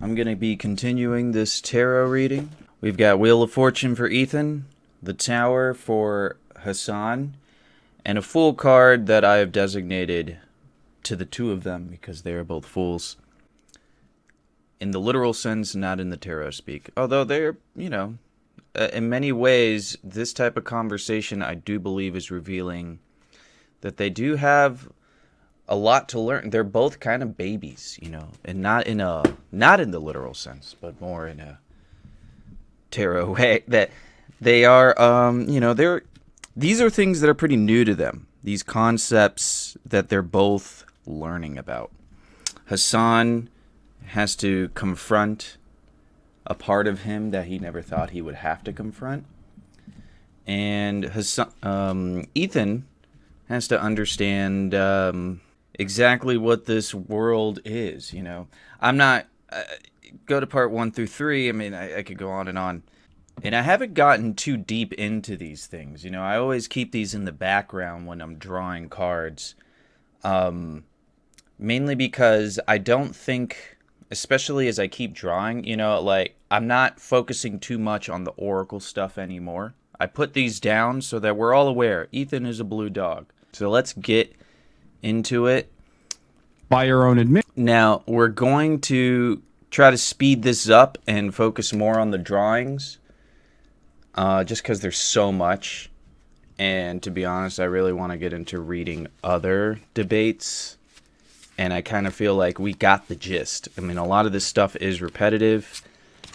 I'm going to be continuing this tarot reading. We've got Wheel of Fortune for Ethan, the Tower for Hasan, and a Fool card that I have designated to the two of them because they are both fools. In the literal sense, not in the tarot speak. Although they're, in many ways, this type of conversation I do believe is revealing that they do have a lot to learn. They're both kind of babies, and not in the literal sense, but more in a tarot way. That they are, these are things that are pretty new to them. These concepts that they're both learning about. Hasan has to confront a part of him that he never thought he would have to confront, and Ethan has to understand exactly what this world is. I'm not go to part 1 through 3. I mean, I could go on, and I haven't gotten too deep into these things. I always keep these in the background when I'm drawing cards, mainly because I don't think, especially as I keep drawing, I'm not focusing too much on the oracle stuff anymore. I put these down so that we're all aware Ethan is a blue dog. So let's get into it. By your own admission. Now, we're going to try to speed this up and focus more on the drawings, just because there's so much. And to be honest, I really want to get into reading other debates. And I kind of feel like we got the gist. I mean, a lot of this stuff is repetitive.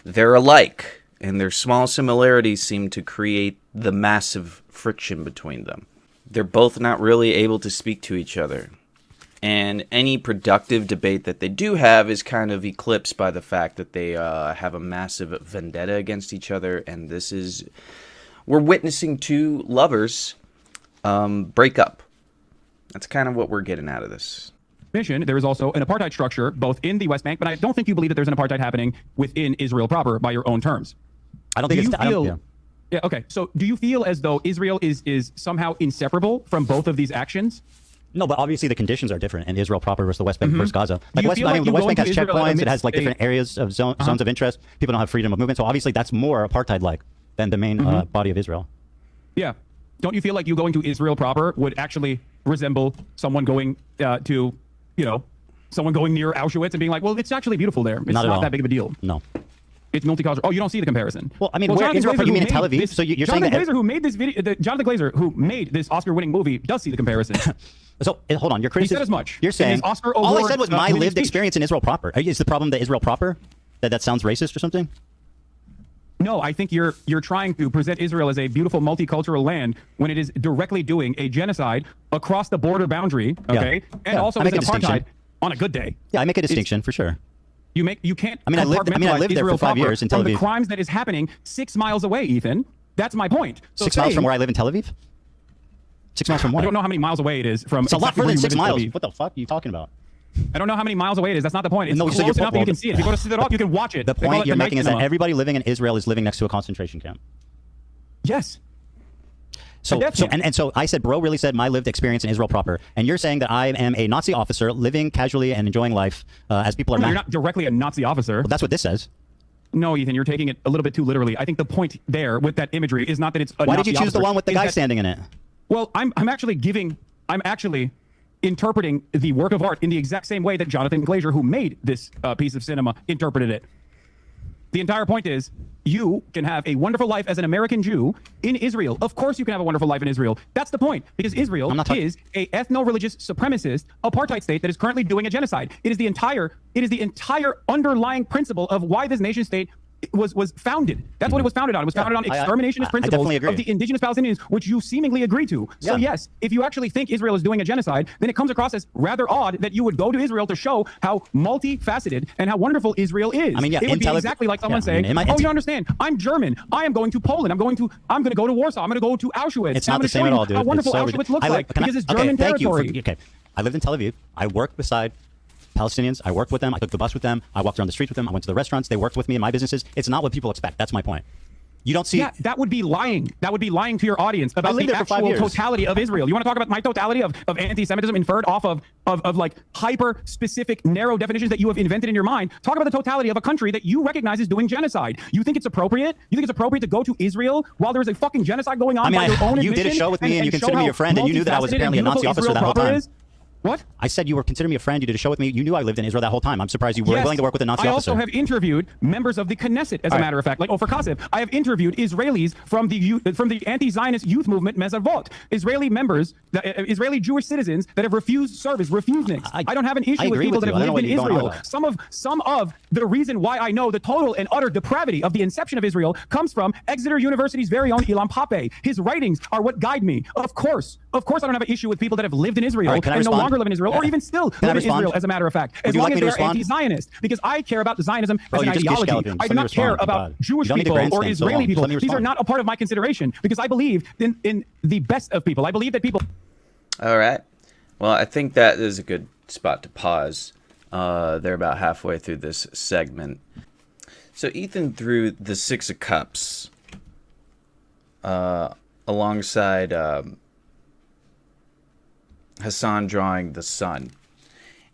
They're alike, and their small similarities seem to create the massive friction between them. They're both not really able to speak to each other. And any productive debate that they do have is kind of eclipsed by the fact that they have a massive vendetta against each other. And we're witnessing two lovers break up. That's kind of what we're getting out of this. There is also an apartheid structure both in the West Bank, but I don't think you believe that there's an apartheid happening within Israel proper by your own terms. I don't think Yeah, okay. So do you feel as though Israel is somehow inseparable from both of these actions? No, but obviously the conditions are different in Israel proper versus the West Bank versus Gaza. Like the West Bank has checkpoints, it has like different areas of zones of interest. People don't have freedom of movement. So obviously that's more apartheid-like than the main body of Israel. Yeah. Don't you feel like you going to Israel proper would actually resemble someone going someone going near Auschwitz and being like, well, it's actually beautiful there. It's not that big of a deal. No. It's multicultural. Oh, you don't see the comparison. Well, I mean, where Israel, you mean in Tel Aviv? So you're saying that Glazer, who made this video, Jonathan Glazer, who made this Oscar-winning movie, does see the comparison. So hold on, you're criticism. He said as much. You're saying Oscar all award, I said was my lived speech. experience in Israel proper. Is the problem that Israel proper? That sounds racist or something? No, I think you're trying to present Israel as a beautiful multicultural land when it is directly doing a genocide across the border boundary. Okay, and also as an apartheid on a good day. Yeah, I make a distinction for sure. You can't. I lived there for 5 years in Tel Aviv. From the crimes that is happening 6 miles away, Ethan. That's my point. So 6 miles from where I live in Tel Aviv? 6 miles from where? I don't know how many miles away it is from. It's a lot further than 6 miles. What the fuck are you talking about? I don't know how many miles away it is. That's not the point. It's close enough that you can see it. If you go to Sidorot, you can watch it. The point you're making is that everybody living in Israel is living next to a concentration camp. Yes. So I said, bro really said my lived experience in Israel proper. And you're saying that I am a Nazi officer living casually and enjoying life as people are... No, you're not directly a Nazi officer. Well, that's what this says. No, Ethan, you're taking it a little bit too literally. I think the point there with that imagery is not that it's a Why Nazi did you choose officer. the one with the guy standing in it? Well, I'm actually interpreting the work of art in the exact same way that Jonathan Glazer, who made this piece of cinema, interpreted it. The entire point is you can have a wonderful life as an American Jew in Israel. Of course you can have a wonderful life in Israel. That's the point, because Israel is a ethno-religious supremacist apartheid state that is currently doing a genocide. It is the entire underlying principle of why this nation state was founded. That's what it was founded on. It was founded on exterminationist principles of the indigenous Palestinians, which you seemingly agree to. So yes, if you actually think Israel is doing a genocide, then it comes across as rather odd that you would go to Israel to show how multifaceted and how wonderful Israel is. I mean, it would be exactly like someone saying, "Oh, you don't understand? I'm German. I am going to Poland. I'm going to go to Warsaw. I'm going to go to Auschwitz. It's not the same at all, dude. How wonderful Auschwitz looks like because it's German territory." Okay, I lived in Tel Aviv. I worked beside Palestinians. I worked with them. I took the bus with them. I walked around the streets with them. I went to the restaurants. They worked with me in my businesses. It's not what people expect. That's my point. You don't see. Yeah, that would be lying. That would be lying to your audience about lived the there for 5 actual years. totality of Israel. You want to talk about my totality of anti-Semitism inferred off of like hyper-specific, narrow definitions that you have invented in your mind? Talk about the totality of a country that you recognize as doing genocide. You think it's appropriate? You think it's appropriate to go to Israel while there is a fucking genocide going on? I mean, by your own you did a admission show with me and you show consider me how your friend, and you knew that I was multifaceted apparently a and Nazi beautiful officer Israel that whole proper time. is. What? I said you were considering me a friend. You did a show with me. You knew I lived in Israel that whole time. I'm surprised you were Yes. willing to work with a Nazi I officer. also have interviewed members of the Knesset, as a matter of fact, like Ofer Kassev. I have interviewed Israelis from the anti-Zionist youth movement Mezavot, Israeli members, Israeli Jewish citizens that have refused service, refused NICS. I don't have an issue with people that have lived in Israel. Some of the reason why I know the total and utter depravity of the inception of Israel comes from Exeter University's very own Ilan Pappé. His writings are what guide me. Of course, I don't have an issue with people that have lived in Israel and no longer live in Israel, or even still live in Israel, as a matter of fact, as long as they're anti-Zionist. Because I care about Zionism as an ideology. I do not care about Jewish people or Israeli people. These are not a part of my consideration, because I believe in the best of people. I believe that people... All right. Well, I think that is a good spot to pause. They're about halfway through this segment. So Ethan threw the Six of Cups alongside Hasan drawing the sun.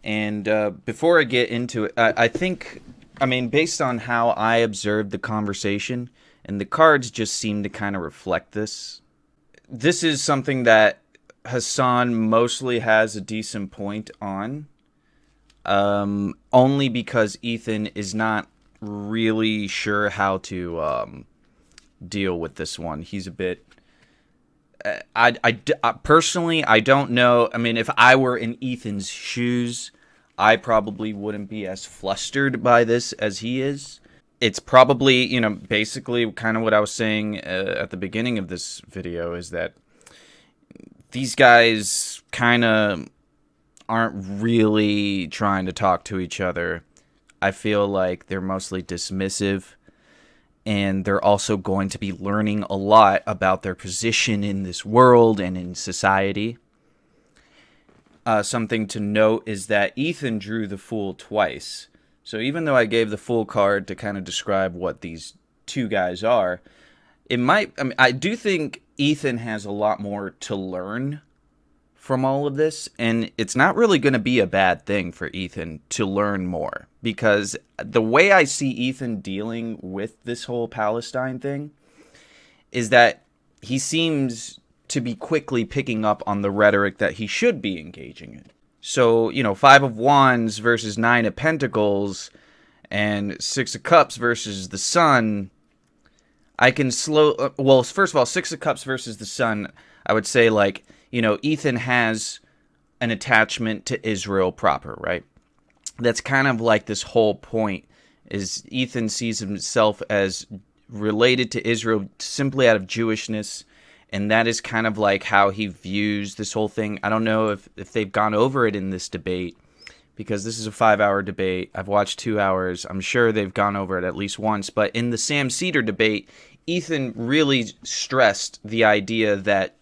And before I get into it, I think, based on how I observed the conversation, and the cards just seem to kind of reflect this. This is something that Hasan mostly has a decent point on, only because Ethan is not really sure how to deal with this one. He's a bit... I personally, I don't know. If I were in Ethan's shoes, I probably wouldn't be as flustered by this as he is. It's probably, basically kind of what I was saying at the beginning of this video, is that these guys kind of aren't really trying to talk to each other. I feel like they're mostly dismissive. And they're also going to be learning a lot about their position in this world and in society. Something to note is that Ethan drew the Fool twice. So even though I gave the Fool card to kind of describe what these two guys are, I do think Ethan has a lot more to learn from all of this, and it's not really going to be a bad thing for Ethan to learn more, because the way I see Ethan dealing with this whole Palestine thing is that he seems to be quickly picking up on the rhetoric that he should be engaging in. So, Five of Wands versus Nine of Pentacles and Six of Cups versus the Sun, I can first of all, Six of Cups versus the Sun, I would say, Ethan has an attachment to Israel proper, right? That's kind of like this whole point, is Ethan sees himself as related to Israel simply out of Jewishness, and that is kind of like how he views this whole thing. I don't know if they've gone over it in this debate, because this is a 5-hour debate. I've watched 2 hours. I'm sure they've gone over it at least once, but in the Sam Cedar debate, Ethan really stressed the idea that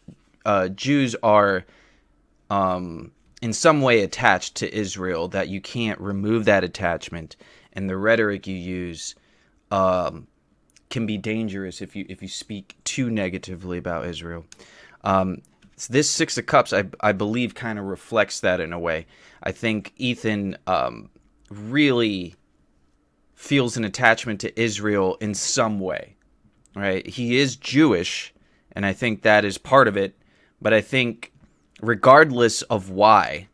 Jews are in some way attached to Israel, that you can't remove that attachment, and the rhetoric you use can be dangerous if you speak too negatively about Israel. This Six of Cups, I believe, kind of reflects that in a way. I think Ethan really feels an attachment to Israel in some way, right? He is Jewish, and I think that is part of it. But I think, regardless of why,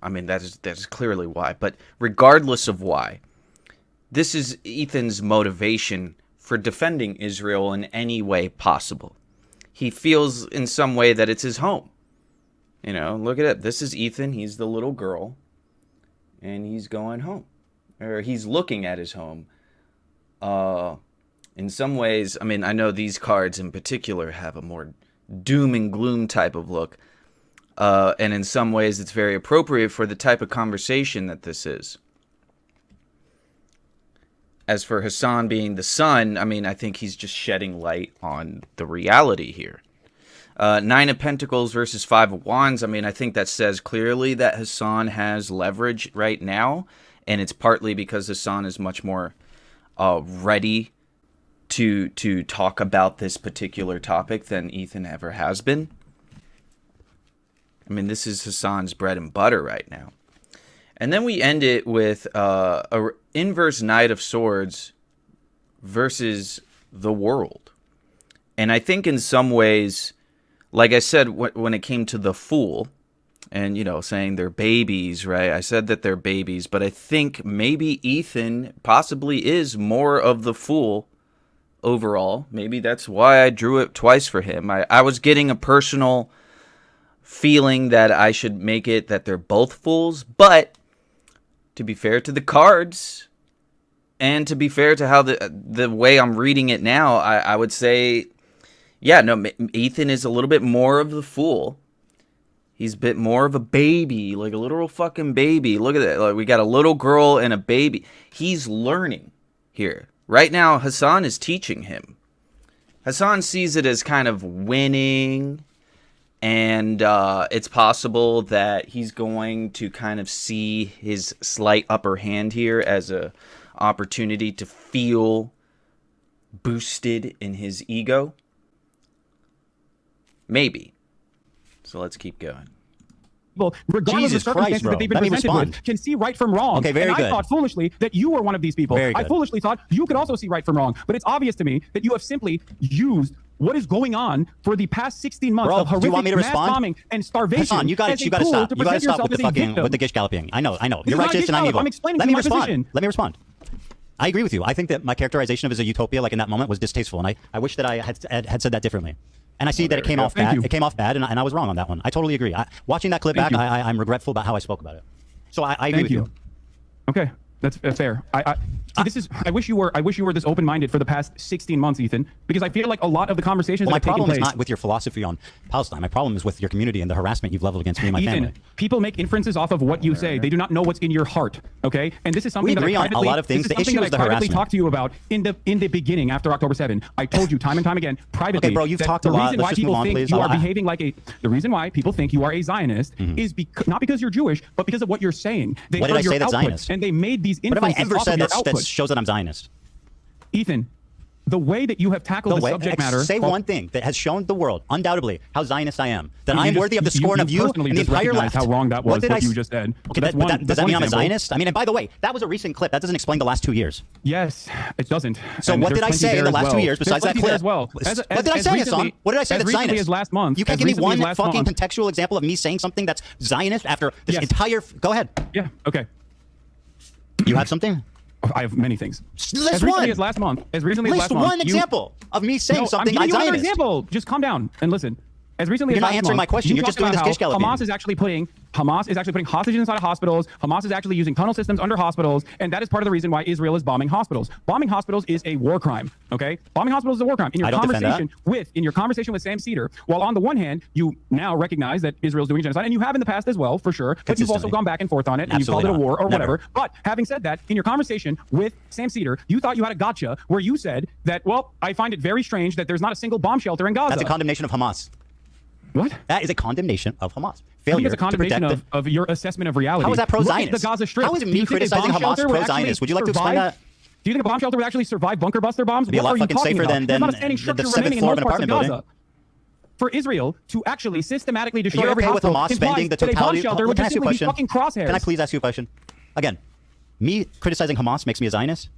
that is clearly why, but regardless of why, this is Ethan's motivation for defending Israel in any way possible. He feels in some way that it's his home. Look at it. This is Ethan. He's the little girl, and he's going home, or he's looking at his home. In some ways, I know these cards in particular have a more doom and gloom type of look, and in some ways it's very appropriate for the type of conversation that this is. As for Hasan being the sun, I think he's just shedding light on the reality here. Nine of Pentacles versus Five of Wands, I think that says clearly that Hasan has leverage right now, and it's partly because Hasan is much more ready to talk about this particular topic than Ethan ever has been. I mean, this is Hasan's bread and butter right now. And then we end it with a inverse Knight of Swords versus the world. And I think in some ways, like I said, when it came to the Fool, and, you know, saying they're babies, right? I said that they're babies, but I think maybe Ethan possibly is more of the Fool overall. Maybe that's why I drew it twice for him. I was getting a personal feeling that I should make it that they're both fools, but to be fair to the cards, and to be fair to how the way I'm reading it now, I would say, yeah, no, Ethan is a little bit more of the Fool. He's a bit more of a baby, like a literal fucking baby. Look at that. Like, we got a little girl and a baby. He's learning here. Right now, Hasan is teaching him. Hasan sees it as kind of winning, and it's possible that he's going to kind of see his slight upper hand here as a opportunity to feel boosted in his ego. Maybe. So let's keep going. Well, regardless of the circumstances that they've been presented with, can see right from wrong. Okay, very good. I thought foolishly that you were one of these people. I foolishly thought you could also see right from wrong. But it's obvious to me that you have simply used what is going on for the past 16 months of horrific mass bombing and starvation. Hasan, you got to stop. You got to stop with the gish galloping. I know. You're righteous and I'm evil. I'm explaining my position. Let me respond. I agree with you. I think that my characterization of it as a utopia, like in that moment, was distasteful, and I wish that I had said that differently. And I see that it came off bad. It came off bad, and I was wrong on that one. I totally agree. Watching that clip back, I'm regretful about how I spoke about it. So I agree with you. Okay, that's fair. I wish you were this open-minded for the past 16 months, Ethan, because I feel like a lot of the conversations. Well, my problem is not with your philosophy on Palestine. My problem is with your community and the harassment you've leveled against me and my family. People make inferences off of what you say. They do not know what's in your heart. Okay, and this is something that I privately, on a lot of things. The issue is the harassment. Talked to you about in the beginning after October 7. I told you time and time again privately. Okay, bro, you've talked a lot. Let's just move on, please. The reason why people think you are a Zionist is not because you're Jewish, but because of what you're saying. What did I say that's Zionist? And they made these inferences. What have I ever said that shows that I'm Zionist? Ethan, the way that you have tackled the subject matter. Say one thing that has shown the world, undoubtedly, how Zionist I am. That I am worthy of the scorn of you and the entire left. How wrong that was, what you just said. Okay, does that mean I'm a Zionist? I mean, and by the way, that was a recent clip. That doesn't explain the last 2 years. Yes, it doesn't. So what did I say in the last 2 years besides that clip? What did I say, Hasan? What did I say that's Zionist? As last month, you can't give me one fucking contextual example of me saying something that's Zionist after this entire... Go ahead. Yeah, okay. You have something? I have many things. List one. As last month. As recently as last month. List one example of me saying something I'm Zionist. An example. Just calm down and listen. As recently You're as not answering my question. You're just doing this gish galloping. Hamas is actually putting hostages inside of hospitals. Hamas is actually using tunnel systems under hospitals, and that is part of the reason why Israel is bombing hospitals. Bombing hospitals is a war crime. Okay, bombing hospitals is a war crime. In your conversation with Sam Cedar, while on the one hand you now recognize that Israel is doing genocide, and you have in the past as well, for sure, but you've also gone back and forth on it, and you called it a war or whatever. But having said that, in your conversation with Sam Cedar, you thought you had a gotcha where you said that, well, I find it very strange that there's not a single bomb shelter in Gaza. That's a condemnation of Hamas. What? That is a condemnation of Hamas. I think it's a condemnation of your assessment of reality. How is that pro-Zionist? The Gaza Strip. How is me criticizing Hamas pro-Zionist? Would you like to explain that? Do you think a bomb shelter would actually survive bunker buster bombs? It'd be a lot fucking safer than the 7th floor of an apartment building. For Israel to actually systematically destroy every hospital, with Hamas spending the totality. Can I ask you a question? Can I please ask you a question? Again, me criticizing Hamas makes me a Zionist?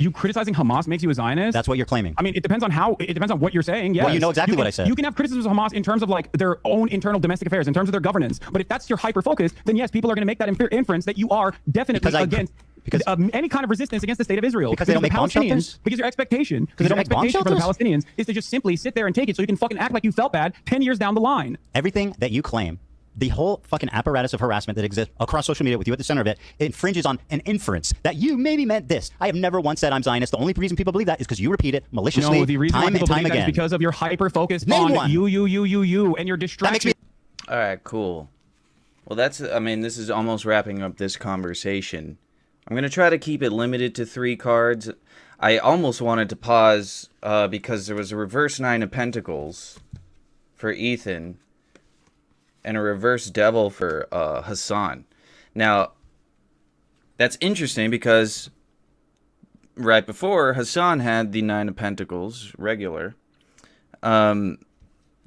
You criticizing Hamas makes you a Zionist? That's what you're claiming. I mean, it depends on what you're saying. Yes. Well, you know exactly what I said. You can have criticisms of Hamas in terms of like their own internal domestic affairs, in terms of their governance. But if that's your hyper focus, then yes, people are going to make that inference that you are definitely against any kind of resistance against the state of Israel. Because they don't make bomb shelters? Because your expectation for the Palestinians is to just simply sit there and take it so you can fucking act like you felt bad 10 years down the line. Everything that you claim, the whole fucking apparatus of harassment that exists across social media with you at the center of it, infringes on an inference that you maybe meant this. I have never once said I'm Zionist. The only reason people believe that is because you repeat it maliciously time and time again. Is because of your hyper focus on you and your distraction. All right, cool. Well, this is almost wrapping up this conversation. I'm going to try to keep it limited to 3 cards. I almost wanted to pause because there was a reverse 9 of Pentacles for Ethan and a reverse devil for Hasan. Now, that's interesting because right before, Hasan had the 9 of Pentacles regular. And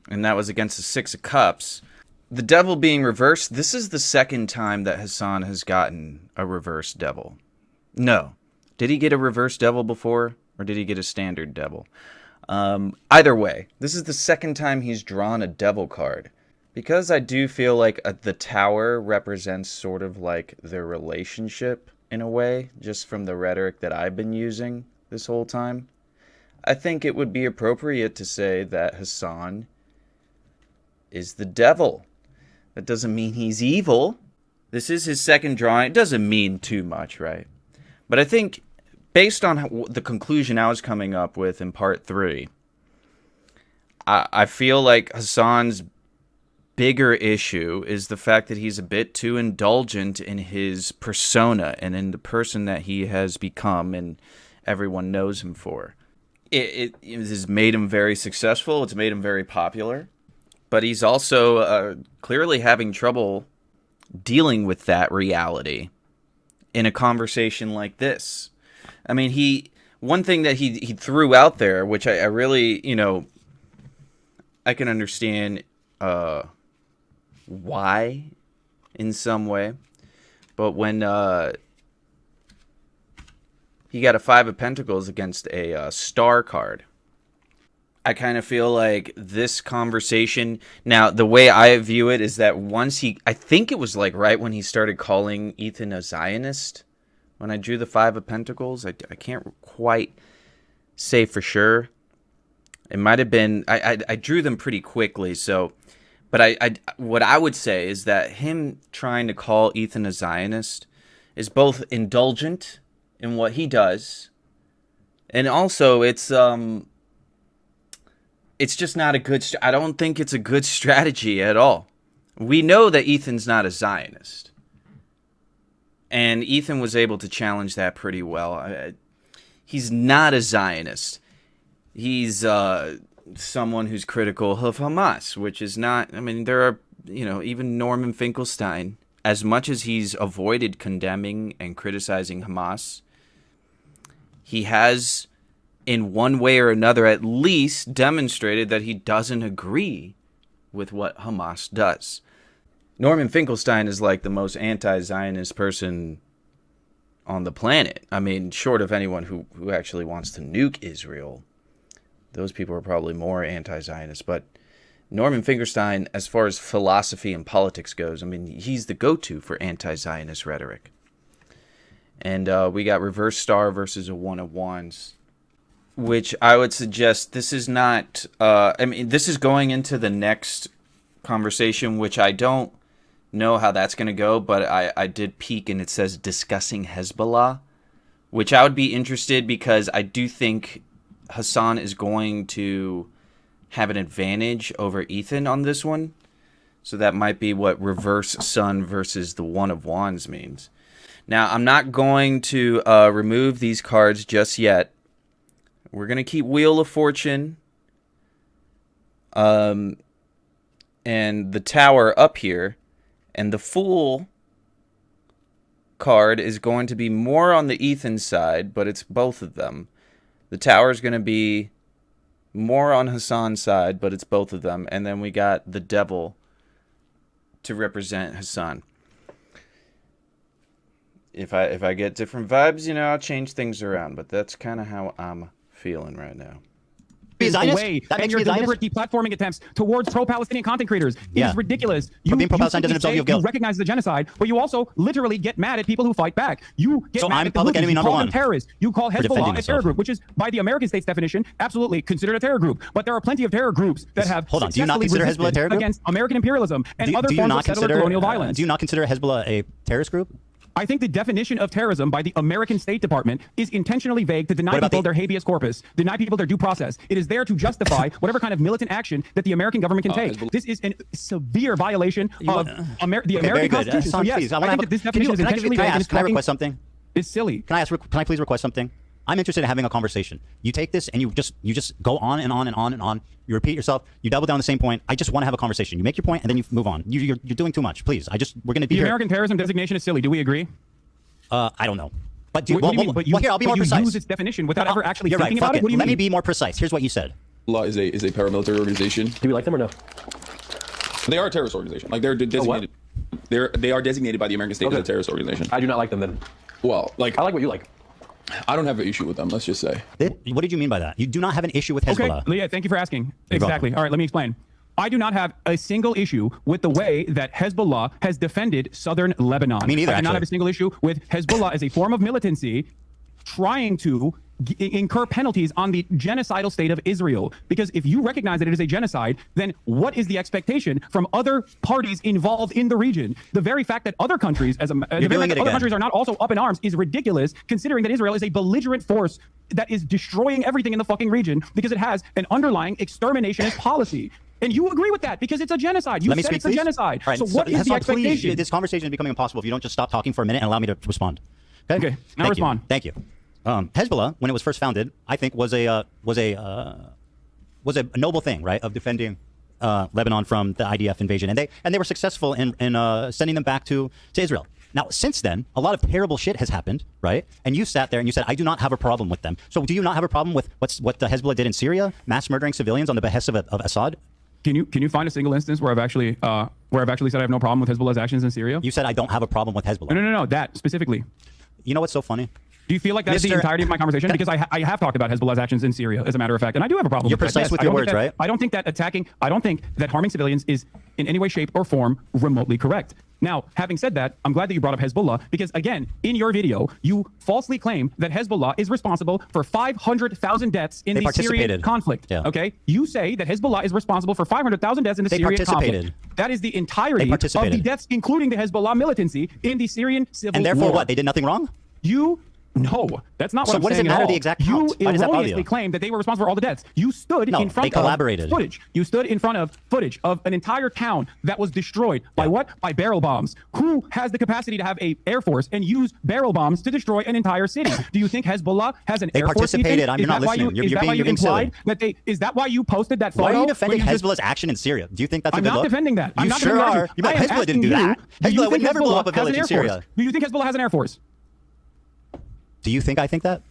that was against the 6 of Cups. The devil being reversed, this is the second time that Hasan has gotten a reverse devil. No. Did he get a reverse devil before, or did he get a standard devil? Either way, this is the second time he's drawn a devil card. Because I do feel like the Tower represents sort of like their relationship in a way, just from the rhetoric that I've been using this whole time. I think it would be appropriate to say that Hasan is the devil. That doesn't mean he's evil. This is his second drawing. It doesn't mean too much, right? But I think, based on the conclusion I was coming up with in part 3, I feel like Hasan's bigger issue is the fact that he's a bit too indulgent in his persona and in the person that he has become and everyone knows him for. It has made him very successful. It's made him very popular. But he's also clearly having trouble dealing with that reality in a conversation like this. I mean, one thing that he threw out there, which I really, I can understand why in some way. But when he got a 5 of Pentacles against a star card, I kind of feel like this conversation... Now, the way I view it is that once I think it was like right when he started calling Ethan a Zionist, when I drew the 5 of Pentacles. I can't quite say for sure. It might have been... I drew them pretty quickly, so... But what I would say is that him trying to call Ethan a Zionist is both indulgent in what he does, and also it's just not a good... I don't think it's a good strategy at all. We know that Ethan's not a Zionist. And Ethan was able to challenge that pretty well. He's not a Zionist. He's someone who's critical of Hamas, which is not... I mean, there are, even Norman Finkelstein, as much as he's avoided condemning and criticizing Hamas, he has, in one way or another, at least demonstrated that he doesn't agree with what Hamas does. Norman Finkelstein is like the most anti-Zionist person on the planet. I mean, short of anyone who actually wants to nuke Israel. Those people are probably more anti-Zionist. But Norman Finkelstein, as far as philosophy and politics goes, I mean, he's the go-to for anti-Zionist rhetoric. And we got reverse star versus a 1 of Wands, which I would suggest this is not... this is going into the next conversation, which I don't know how that's going to go, but I did peek and it says discussing Hezbollah, which I would be interested because I do think Hasan is going to have an advantage over Ethan on this one. So that might be what reverse sun versus the 1 of Wands means. Now, I'm not going to remove these cards just yet. We're going to keep Wheel of Fortune and the Tower up here. And the Fool card is going to be more on the Ethan side, but it's both of them. The Tower is going to be more on Hasan's side, but it's both of them. And then we got the Devil to represent Hasan. If I get different vibes, I'll change things around. But that's kind of how I'm feeling right now. Away and your deliberate deplatforming attempts towards pro-Palestinian content creators is ridiculous. Being pro-Palestinian doesn't absolve you of guilt. You recognize the genocide, but you also literally get mad at people who fight back. You get mad at the public enemy number 1. You call them terrorists. You call Hezbollah a terror group, which is, by the American state's definition, absolutely considered a terror group. But there are plenty of terror groups that have do you not consider Hezbollah a terror group? Against American imperialism and other forms of settler colonial violence. Do you not consider Hezbollah a terrorist group? I think the definition of terrorism by the American State Department is intentionally vague to deny people their habeas corpus, deny people their due process. It is there to justify whatever kind of militant action that the American government can take. This is a severe violation of the American Constitution. So yes, I think that this definition is intentionally vague. Can I request something? It's silly. Can I please request something? I'm interested in having a conversation. You take this and you just go on and on and on and on. You repeat yourself. You double down the same point. I just want to have a conversation. You make your point and then you move on. You're doing too much. Please. We're going to be the here. American terrorism designation is silly. Do we agree? I don't know. But do you, what do you mean? But you, well, here, I'll be more precise. You use its definition without ever actually You're thinking right. about it. What do you Let mean? me be more precise. Here's what you said. Hezbollah is a paramilitary organization. Do we like them or no? They are a terrorist organization. Like they're designated. They are designated by the American state as a terrorist organization. I do not like them then. Well, like I like what you like. I don't have an issue with them. Let's just say. What did you mean by that? You do not have an issue with Hezbollah. Okay, yeah, thank you for asking. You're Exactly. welcome. All right, let me explain. I do not have a single issue with the way that Hezbollah has defended southern Lebanon. Me neither, I do not actually. have a single issue with Hezbollah as a form of militancy trying to incur penalties on the genocidal state of Israel. Because if you recognize that it is a genocide, then what is the expectation from other parties involved in the region? The very fact that other countries, the very fact that other countries are not also up in arms is ridiculous, considering that Israel is a belligerent force that is destroying everything in the fucking region because it has an underlying exterminationist policy. And you agree with that because it's a genocide. You said it's a genocide. Right, so what is the expectation? Please, this conversation is becoming impossible if you don't just stop talking for a minute and allow me to respond. Okay, now respond. Thank you. Hezbollah, when it was first founded, I think was a noble thing, right, of defending Lebanon from the IDF invasion, and they were successful in sending them back to Israel. Now, since then, a lot of terrible shit has happened, right? And you sat there and you said, I do not have a problem with them. So do you not have a problem with what the Hezbollah did in Syria, mass murdering civilians on the behest of Assad? Can you find a single instance where I've actually said I have no problem with Hezbollah's actions in Syria? You said I don't have a problem with Hezbollah. No, that specifically. You know what's so funny? Do you feel like that is the entirety of my conversation? Because I have talked about Hezbollah's actions in Syria, as a matter of fact, and I do have a problem You're with that. precise with your words, right? I don't think that harming civilians is in any way, shape, or form remotely correct. Now, having said that, I'm glad that you brought up Hezbollah because, again, in your video, you falsely claim that Hezbollah is responsible for 500,000 deaths in the Syrian conflict. Yeah. Okay? You say that Hezbollah is responsible for 500,000 deaths in the Syrian conflict. That is the entirety of the deaths, including the Hezbollah militancy in the Syrian civil war. And therefore what? They did nothing wrong? No, that's not what I'm saying. So what does it matter the exact count? You erroneously claimed that they were responsible for all the deaths. You stood in front of footage. You stood in front of footage of an entire town that was destroyed by what? By barrel bombs. Who has the capacity to have an air force and use barrel bombs to destroy an entire city? Do you think Hezbollah has an air force? They participated. You're not listening. You're being silly. Is that why you posted that photo? Why are you defending Hezbollah's action in Syria? Do you think that's a good look? I'm not defending that. You sure are. Hezbollah didn't do that. Hezbollah would never blow up a village in Syria. Do you think Hezbollah has an air force? Do you think I think that?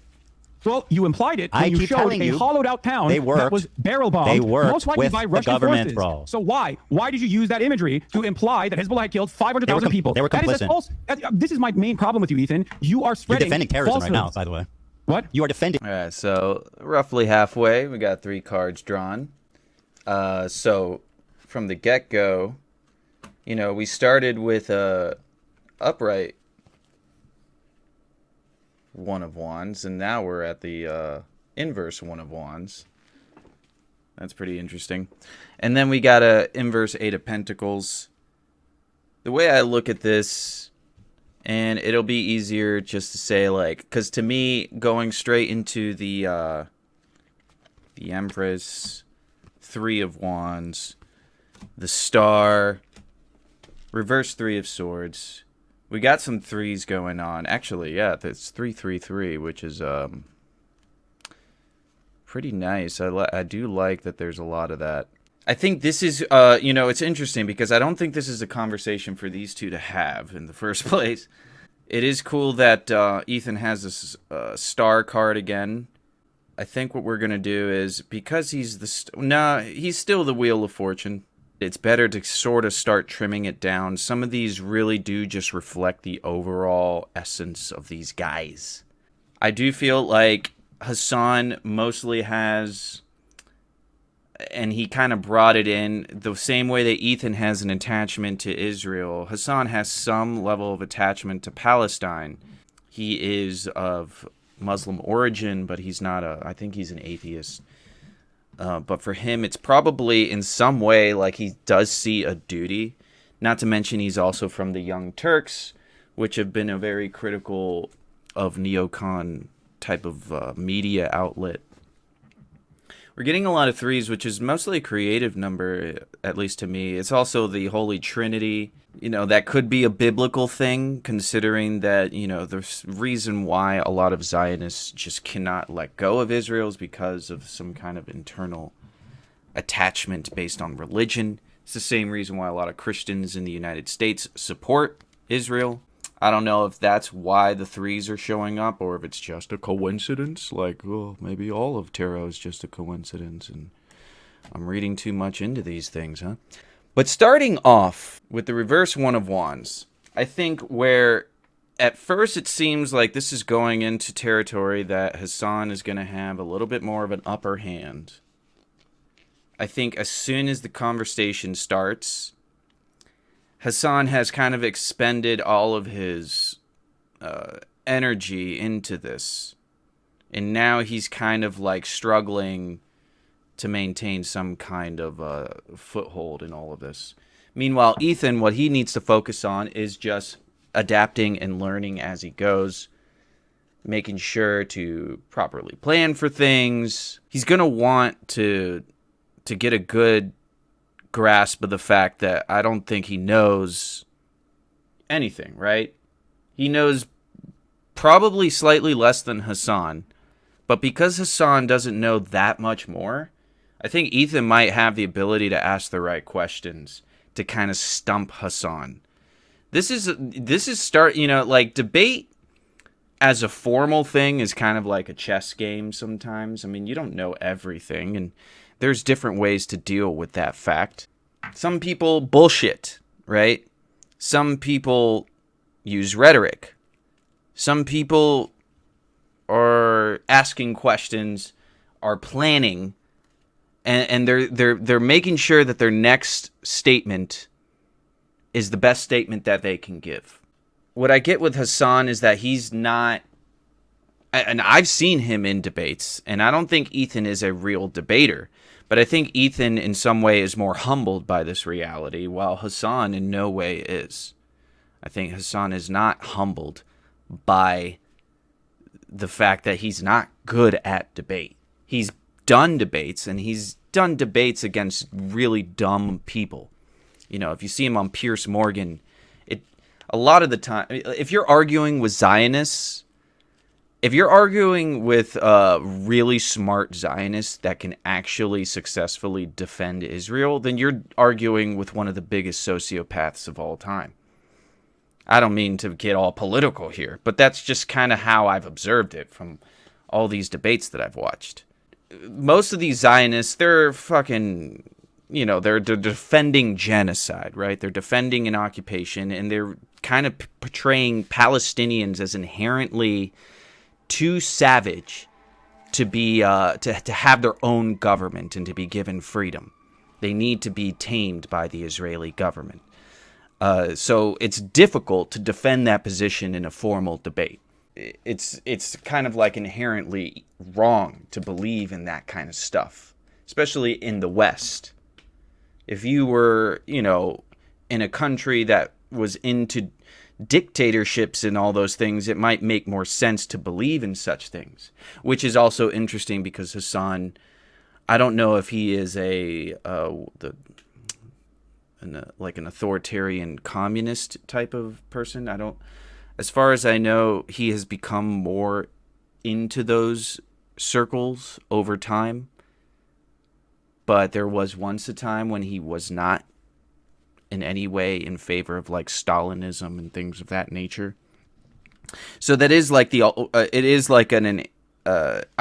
Well, you implied it when you showed a hollowed-out town that was barrel-bombed, most likely by Russian forces. Bro. So why did you use that imagery to imply that Hezbollah had killed 500,000 people? They were complicit. That is false. This is my main problem with you, Ethan. You are spreading You're defending terrorism falsehoods. right now, by the way. What? You are defending. All right, so roughly halfway, we got 3 cards drawn. So from the get-go, we started with a upright One of Wands, and now we're at the inverse One of Wands. That's pretty interesting. And then we got a inverse Eight of Pentacles. The way I look at this, and it'll be easier just to say, because to me, going straight into the Empress, Three of Wands, the Star, reverse Three of Swords. We got some threes going on. Actually, yeah, that's 3-3-3, which is pretty nice. I do like that there's a lot of that. I think this is, it's interesting because I don't think this is a conversation for these two to have in the first place. It is cool that Ethan has this star card again. I think what we're going to do is, because he's he's still the Wheel of Fortune. It's better to sort of start trimming it down. Some of these really do just reflect the overall essence of these guys. I do feel like Hasan mostly has, and he kind of brought it in the same way that Ethan has an attachment to Israel. Hasan has some level of attachment to Palestine. He is of Muslim origin, but he's not I think he's an atheist. But for him, it's probably in some way like he does see a duty. Not to mention he's also from the Young Turks, which have been a very critical of neocon type of media outlet. We're getting a lot of threes, which is mostly a creative number, at least to me. It's also the Holy Trinity. That could be a biblical thing, considering that, the reason why a lot of Zionists just cannot let go of Israel is because of some kind of internal attachment based on religion. It's the same reason why a lot of Christians in the United States support Israel. I don't know if that's why the threes are showing up, or if it's just a coincidence. Like, oh, maybe all of tarot is just a coincidence, and I'm reading too much into these things, huh? But starting off with the reverse One of Wands, I think where at first it seems like this is going into territory that Hasan is going to have a little bit more of an upper hand. I think as soon as the conversation starts, Hasan has kind of expended all of his energy into this. And now he's kind of like struggling to maintain some kind of foothold in all of this. Meanwhile, Ethan, what he needs to focus on is just adapting and learning as he goes, making sure to properly plan for things. He's going to want to get a good grasp of the fact that I don't think he knows anything, right? He knows probably slightly less than Hasan, but because Hasan doesn't know that much more, I think Ethan might have the ability to ask the right questions to kind of stump Hasan. This is like debate as a formal thing is kind of like a chess game sometimes. I mean, you don't know everything, and there's different ways to deal with that fact. Some people bullshit, right? Some people use rhetoric. Some people are asking questions, are planning, and they're making sure that their next statement is the best statement that they can give. What I get with Hasan is that he's not, and I've seen him in debates, and I don't think Ethan is a real debater, but I think Ethan in some way is more humbled by this reality, while Hasan in no way is. I think Hasan is not humbled by the fact that he's not good at debate. He's done debates, and he's done debates against really dumb people. You know, if you see him on Piers Morgan, a lot of the time, if you're arguing with Zionists, if you're arguing with really smart Zionists that can actually successfully defend Israel, then you're arguing with one of the biggest sociopaths of all time. I don't mean to get all political here, but that's just kind of how I've observed it from all these debates that I've watched. Most of these Zionists, they're fucking, they're defending genocide, right? They're defending an occupation, and they're kind of portraying Palestinians as inherently too savage to be to have their own government and to be given freedom. They need to be tamed by the Israeli government. So it's difficult to defend that position in a formal debate. It's kind of like inherently wrong to believe in that kind of stuff, especially in the West. If you were, in a country that was into dictatorships and all those things, it might make more sense to believe in such things, which is also interesting because Hasan, I don't know if he is like an authoritarian communist type of person. As far as I know, he has become more into those circles over time. But there was once a time when he was not in any way in favor of like Stalinism and things of that nature. So that is like it is like I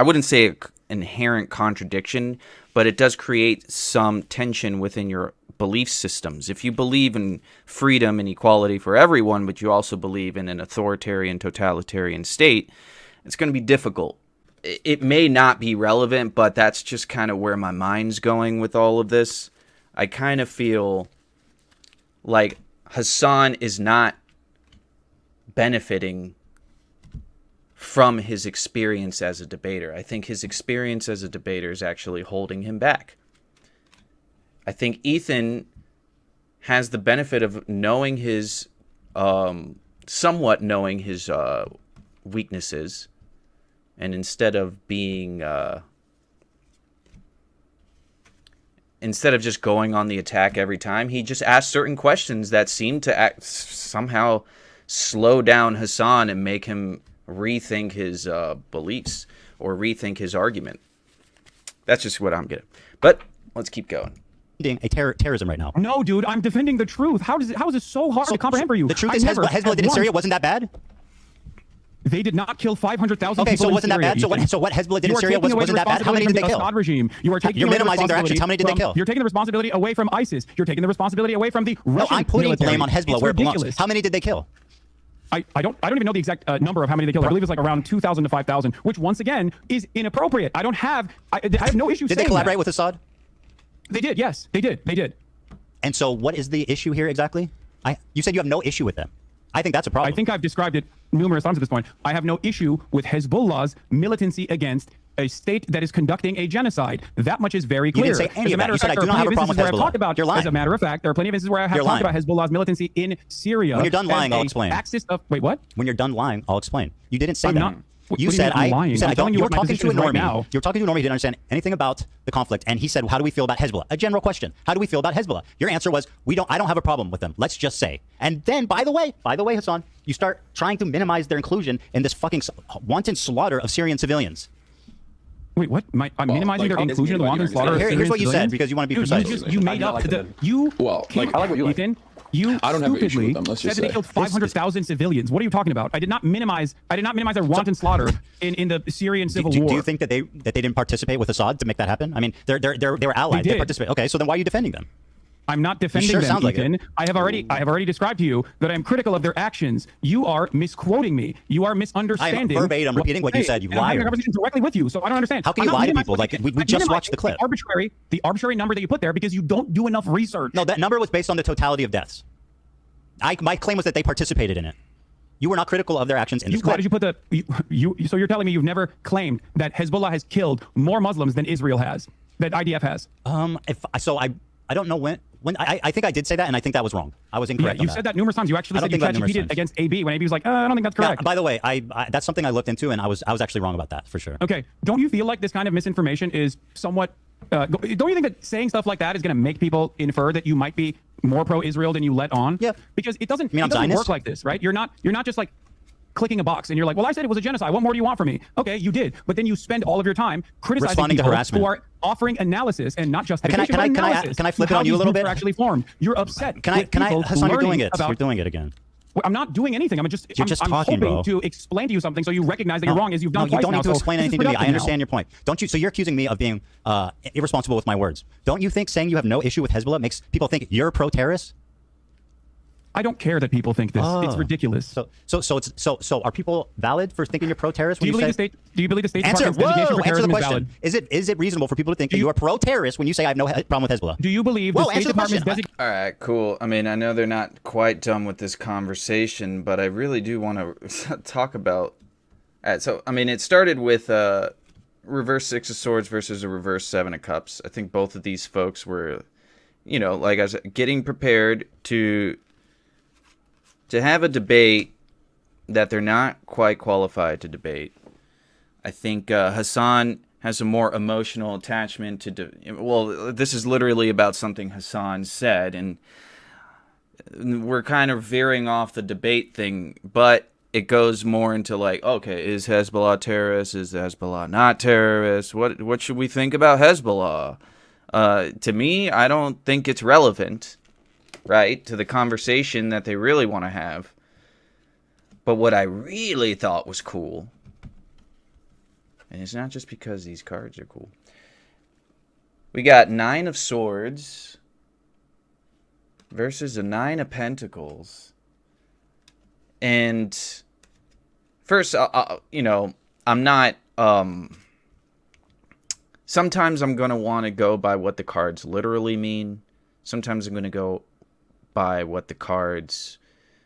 wouldn't say an inherent contradiction, but it does create some tension within your belief systems. If you believe in freedom and equality for everyone, but you also believe in an authoritarian, totalitarian state, it's going to be difficult. It may not be relevant, but that's just kind of where my mind's going with all of this. I kind of feel like Hasan is not benefiting from his experience as a debater. I think his experience as a debater is actually holding him back. I think Ethan has the benefit of knowing his, somewhat knowing his weaknesses, and instead of being, instead of just going on the attack every time, he just asks certain questions that seem to somehow slow down Hasan and make him rethink his beliefs or rethink his argument. That's just what I'm getting. But let's keep going. terrorism right now. No, dude, I'm defending the truth. How is this so hard to comprehend for you? The truth is Hezbollah did in Syria wasn't that bad? They did not kill 500,000 okay, people so wasn't in Syria, that bad? So what Hezbollah did in Syria wasn't that bad? How many did they kill? Regime. You're minimizing their actions. How many did they kill? You're taking the responsibility away from ISIS. You're taking the responsibility away from the Russian I'm putting military. blame on Hezbollah where it belongs. How many did they kill? I don't even know the exact number of how many they killed. I believe it's like around 2,000 to 5,000, which once again is inappropriate. I have no issue. Did they collaborate with Assad? They did. Yes, they did. And so, what is the issue here exactly? You said you have no issue with them. I think that's a problem. I think I've described it numerous times at this point. I have no issue with Hezbollah's militancy against a state that is conducting a genocide. That much is very clear. You didn't say any of that. You said I do not have a problem with Hezbollah. You're lying. As a matter of fact, there are plenty of instances where I have talked about Hezbollah's militancy in Syria. When you're done lying, I'll explain. Wait, what? When you're done lying, I'll explain. You didn't say that. You said lying. You said you were talking to a normie. Now. You were talking to a normie who didn't understand anything about the conflict, and he said, "How do we feel about Hezbollah?" A general question. How do we feel about Hezbollah? Your answer was, I don't have a problem with them. Let's just say." And then, by the way, Hasan, you start trying to minimize their inclusion in this fucking wanton slaughter of Syrian civilians. Wait, what? I'm minimizing their inclusion in the wanton slaughter of Syrian civilians? Here's what you said, civilians? because you want to be precise. You made up the... I like what you like. Ethan, you I don't have an issue with them. Let's said just that they killed 500,000 civilians. What are you talking about? I did not minimize their wanton slaughter in the Syrian civil war. Do you think that they didn't participate with Assad to make that happen? I mean, they were allies. They participated. Okay, so then why are you defending them? I'm not defending them, Ethan. I have already described to you that I'm critical of their actions. You are misquoting me. You are misunderstanding. I'm verbatim repeating what you said. You liar. I'm having a conversation directly with you, so I don't understand. How can you lie to people? Like we just watched the clip. The arbitrary number that you put there because you don't do enough research. No, that number was based on the totality of deaths. My claim was that they participated in it. You were not critical of their actions in this clip. Why did you put the? So you're telling me you've never claimed that Hezbollah has killed more Muslims than Israel has, that IDF has? I don't know when I think I did say that, and I think that was wrong. I was incorrect. Yeah, you said that numerous times. You actually said you ChatGPT'd against AB when AB was like, I don't think that's correct. Yeah, by the way, that's something I looked into, and I was actually wrong about that for sure. Okay, don't you feel like this kind of misinformation is somewhat? Don't you think that saying stuff like that is going to make people infer that you might be more pro-Israel than you let on? Yeah, because it doesn't work like this, right? You're not just like clicking a box and you're like, well, I said it was a genocide. What more do you want from me? Okay, you did, but then you spend all of your time criticizing responding people to harassment, who are offering analysis and not justification. Can I flip it on you a little bit? Actually formed. You're upset. Hasan, you're doing it. You're doing it again. I'm not doing anything. I'm talking, hoping bro. to explain to you something so you recognize that you're wrong, as you've done twice now. You don't need to explain anything to me. I understand your point. Don't you? So you're accusing me of being irresponsible with my words. Don't you think saying you have no issue with Hezbollah makes people think you're pro-terrorist? I don't care that people think this. It's ridiculous. So are people valid for thinking you're pro-terrorist? Do you believe the State Answer. Department's designation for terrorism Answer the is question. valid? Is it reasonable for people to think that you are pro-terrorist when you say I have no problem with Hezbollah? Do you believe the State Department's designation? All right, cool. I mean, I know they're not quite done with this conversation, but I really do want to talk about. So, I mean, it started with reverse Six of Swords versus a reverse Seven of Cups. I think both of these folks were, like I said, getting prepared to have a debate that they're not quite qualified to debate. I think Hasan has a more emotional attachment to... well, this is literally about something Hasan said, and we're kind of veering off the debate thing, but it goes more into like, okay, is Hezbollah terrorist? Is Hezbollah not terrorist? What should we think about Hezbollah? To me, I don't think it's relevant, right, to the conversation that they really want to have. But what I really thought was cool, and it's not just because these cards are cool, we got 9 of Swords versus a 9 of Pentacles. And first, I'm not... sometimes I'm going to want to go by what the cards literally mean. Sometimes I'm going to go by what the cards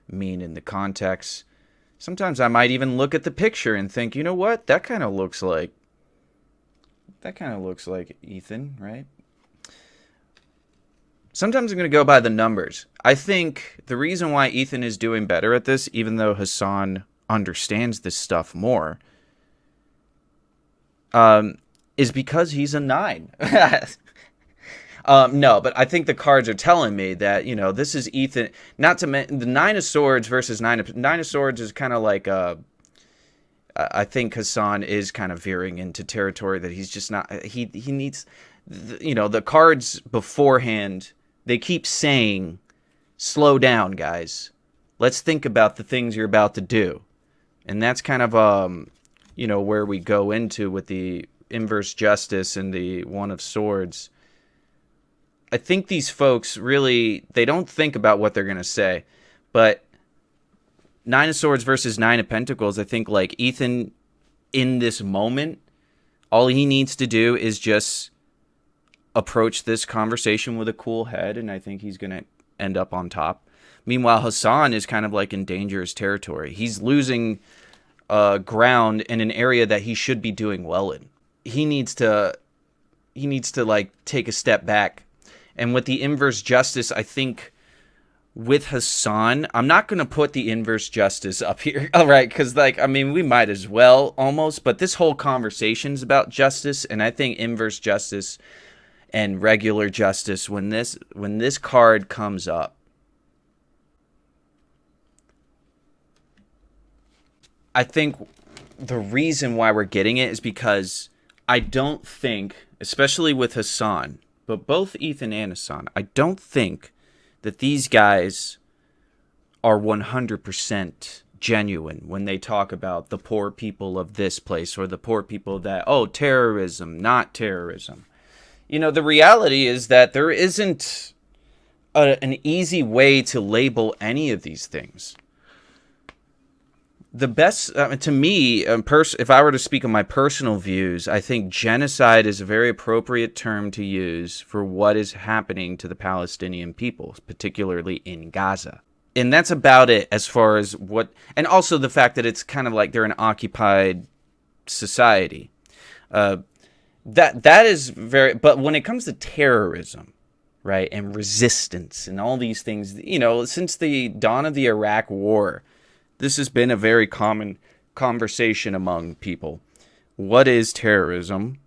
mean in the context. Sometimes I might even look at the picture and think, you know what? That kind of looks like Ethan, right? Sometimes I'm going to go by the numbers. I think the reason why Ethan is doing better at this, even though Hasan understands this stuff more, is because he's a 9. No, but I think the cards are telling me that, this is Ethan. Not to mention the 9 of Swords versus 9 of Swords is kind of like, I think Hasan is kind of veering into territory that he's just not, he needs, the cards beforehand, they keep saying, slow down, guys. Let's think about the things you're about to do. And that's kind of, where we go into with the inverse justice and the One of Swords. I think these folks really, they don't think about what they're going to say. But Nine of Swords versus Nine of Pentacles, I think, like, Ethan, in this moment, all he needs to do is just approach this conversation with a cool head, and I think he's going to end up on top. Meanwhile, Hasan is kind of like in dangerous territory. He's losing ground in an area that he should be doing well in. He needs to like take a step back. And with the inverse justice, I think with Hasan, I'm not going to put the inverse justice up here. All right, because we might as well almost, but this whole conversation's about justice, and I think inverse justice and regular justice, when this card comes up, I think the reason why we're getting it is because I don't think, especially with Hasan, but both Ethan and Hasan, I don't think that these guys are 100% genuine when they talk about the poor people of this place or the poor people that, terrorism, not terrorism. The reality is that there isn't an easy way to label any of these things. The best, to me, if I were to speak on my personal views, I think genocide is a very appropriate term to use for what is happening to the Palestinian people, particularly in Gaza. And that's about it as far as and also the fact that it's kind of like they're an occupied society. That is very, but when it comes to terrorism, right, and resistance and all these things, since the dawn of the Iraq War, this has been a very common conversation among people. What is terrorism?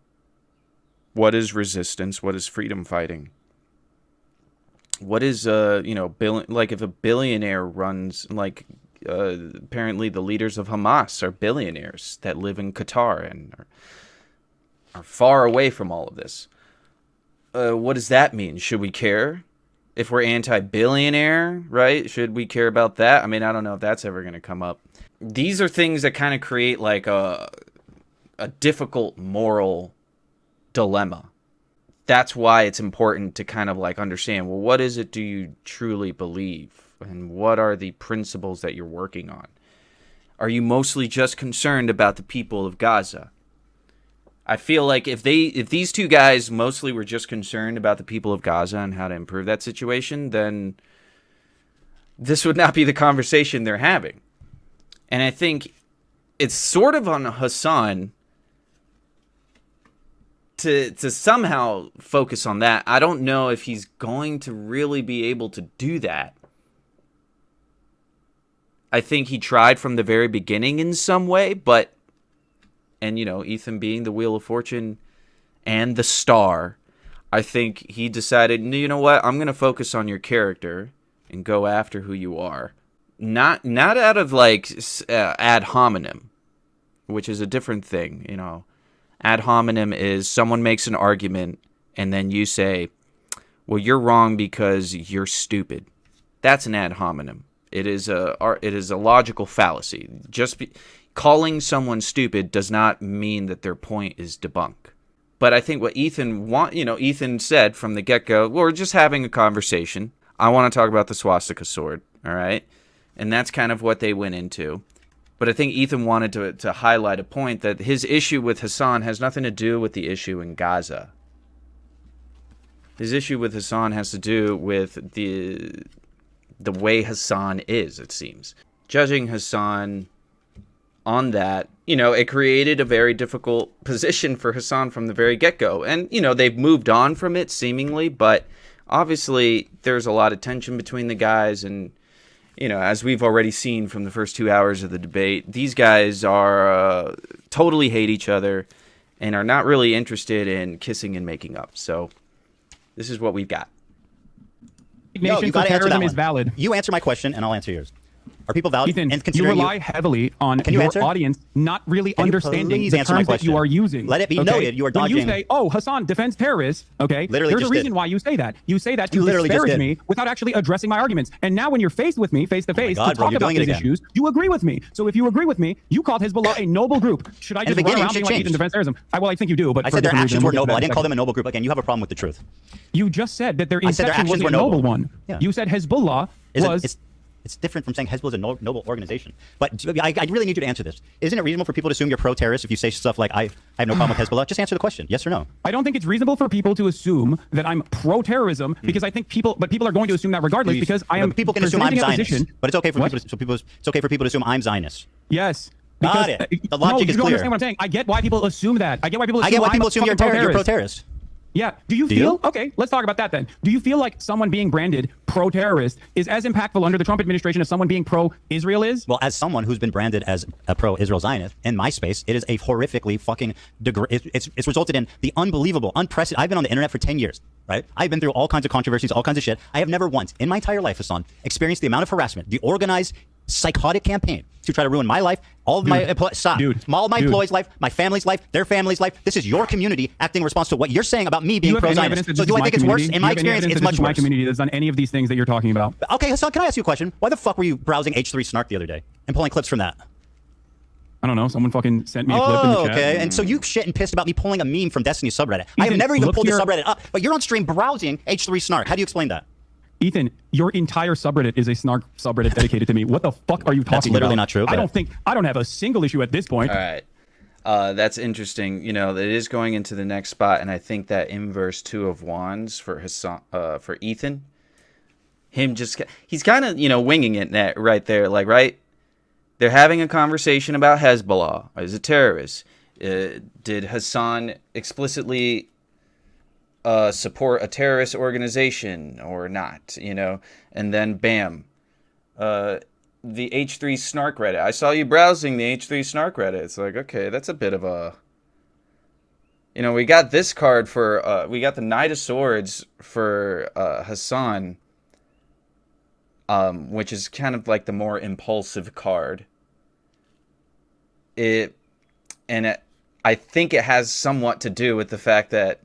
What is resistance? What is freedom fighting? What is, like if a billionaire runs, apparently the leaders of Hamas are billionaires that live in Qatar and are far away from all of this. What does that mean? Should we care? If we're anti-billionaire, right? Should we care about that? I don't know if that's ever going to come up. These are things that kind of create like a difficult moral dilemma. That's why it's important to kind of like understand, well, what is it do you truly believe? And what are the principles that you're working on? Are you mostly just concerned about the people of Gaza? I feel like if these two guys mostly were just concerned about the people of Gaza and how to improve that situation, then this would not be the conversation they're having. And I think it's sort of on Hasan to somehow focus on that. I don't know if he's going to really be able to do that. I think he tried from the very beginning in some way, but and, Ethan being the Wheel of Fortune and the star, I think he decided, you know what, I'm going to focus on your character and go after who you are. Not out of, ad hominem, which is a different thing, Ad hominem is someone makes an argument and then you say, well, you're wrong because you're stupid. That's an ad hominem. It is a logical fallacy. Calling someone stupid does not mean that their point is debunked. But I think what Ethan said from the get-go, well, we're just having a conversation. I want to talk about the swastika sword, all right? And that's kind of what they went into. But I think Ethan wanted to highlight a point that his issue with Hasan has nothing to do with the issue in Gaza. His issue with Hasan has to do with the way Hasan is, it seems. Judging Hasan on that, it created a very difficult position for Hasan from the very get-go. And, they've moved on from it, seemingly, but obviously there's a lot of tension between the guys. And, as we've already seen from the first 2 hours of the debate, these guys are totally hate each other and are not really interested in kissing and making up. So this is what we've got. No, you got to answer that terrorism one. is valid. You answer my question, and I'll answer yours. Are people valid? Ethan, and you rely heavily on your audience not really understanding the terms that you are using. Let it be noted, you are dodging. When you say, "Oh, Hassan defends terrorists," okay, literally there's a reason why you say that. You say that to disparage me without actually addressing my arguments. And now when you're faced with me, face to face, to talk about these issues, you agree with me. So if you agree with me, you called Hezbollah a noble group. Should I just run around being like Ethan defends terrorism? Well, I think you do, but I said their actions were noble. I didn't call them a noble group. Again, you have a problem with the truth. You just said that their intention was a noble one. Yeah. You said Hezbollah was... It's different from saying Hezbollah is a noble organization. But I really need you to answer this. Isn't it reasonable for people to assume you're pro-terrorist if you say stuff like, I have no problem with Hezbollah? Just answer the question, yes or no. I don't think it's reasonable for people to assume that I'm pro-terrorism because I think people are going to assume that regardless because I am. People can assume I'm Zionist, but it's okay for people to assume I'm Zionist. Yes. Got it. The logic is clear. You don't understand clear. what I'm saying. I get why people assume that. I get why people assume you're pro-terrorist. Yeah. Do you feel okay? Let's talk about that then. Do you feel like someone being branded pro-terrorist is as impactful under the Trump administration as someone being pro-Israel is? Well, as someone who's been branded as a pro-Israel Zionist in my space, it is a horrifically fucking it's resulted in the unbelievable, unprecedented. I've been on the internet for 10 years, right? I've been through all kinds of controversies, all kinds of shit. I have never once in my entire life, Hasan, experienced the amount of harassment, the organized psychotic campaign to try to ruin my life, all of my employees' life, my family's life, their family's life. This is your community acting in response to what you're saying about me being pro-Zionist. So do I think it's worse? In my experience, it's much worse. My community that's done any of these things that you're talking about. Okay, Hasan, can I ask you a question? Why the fuck were you browsing H3 Snark the other day and pulling clips from that? I don't know. Someone fucking sent me a clip in the chat. Okay. And so you shit and pissed about me pulling a meme from Destiny's subreddit. I have never even pulled the subreddit up, but you're on stream browsing H3 Snark. How do you explain that? Ethan, your entire subreddit is a snark subreddit dedicated to me. What the fuck are you talking about? That's literally not true. I don't have a single issue at this point. All right. That's interesting. You know, it is going into the next spot, and I think that inverse 2 of wands for Hasan, for Ethan, he's kind of, winging it right there. Like, right? They're having a conversation about Hezbollah as a terrorist. Did Hasan explicitly support a terrorist organization or not, and then bam, the H3 Snark Reddit. I saw you browsing the H3 Snark Reddit. It's like, okay, that's a bit of a, we got this card for, we got the Knight of Swords for Hasan, which is kind of like the more impulsive card. I think it has somewhat to do with the fact that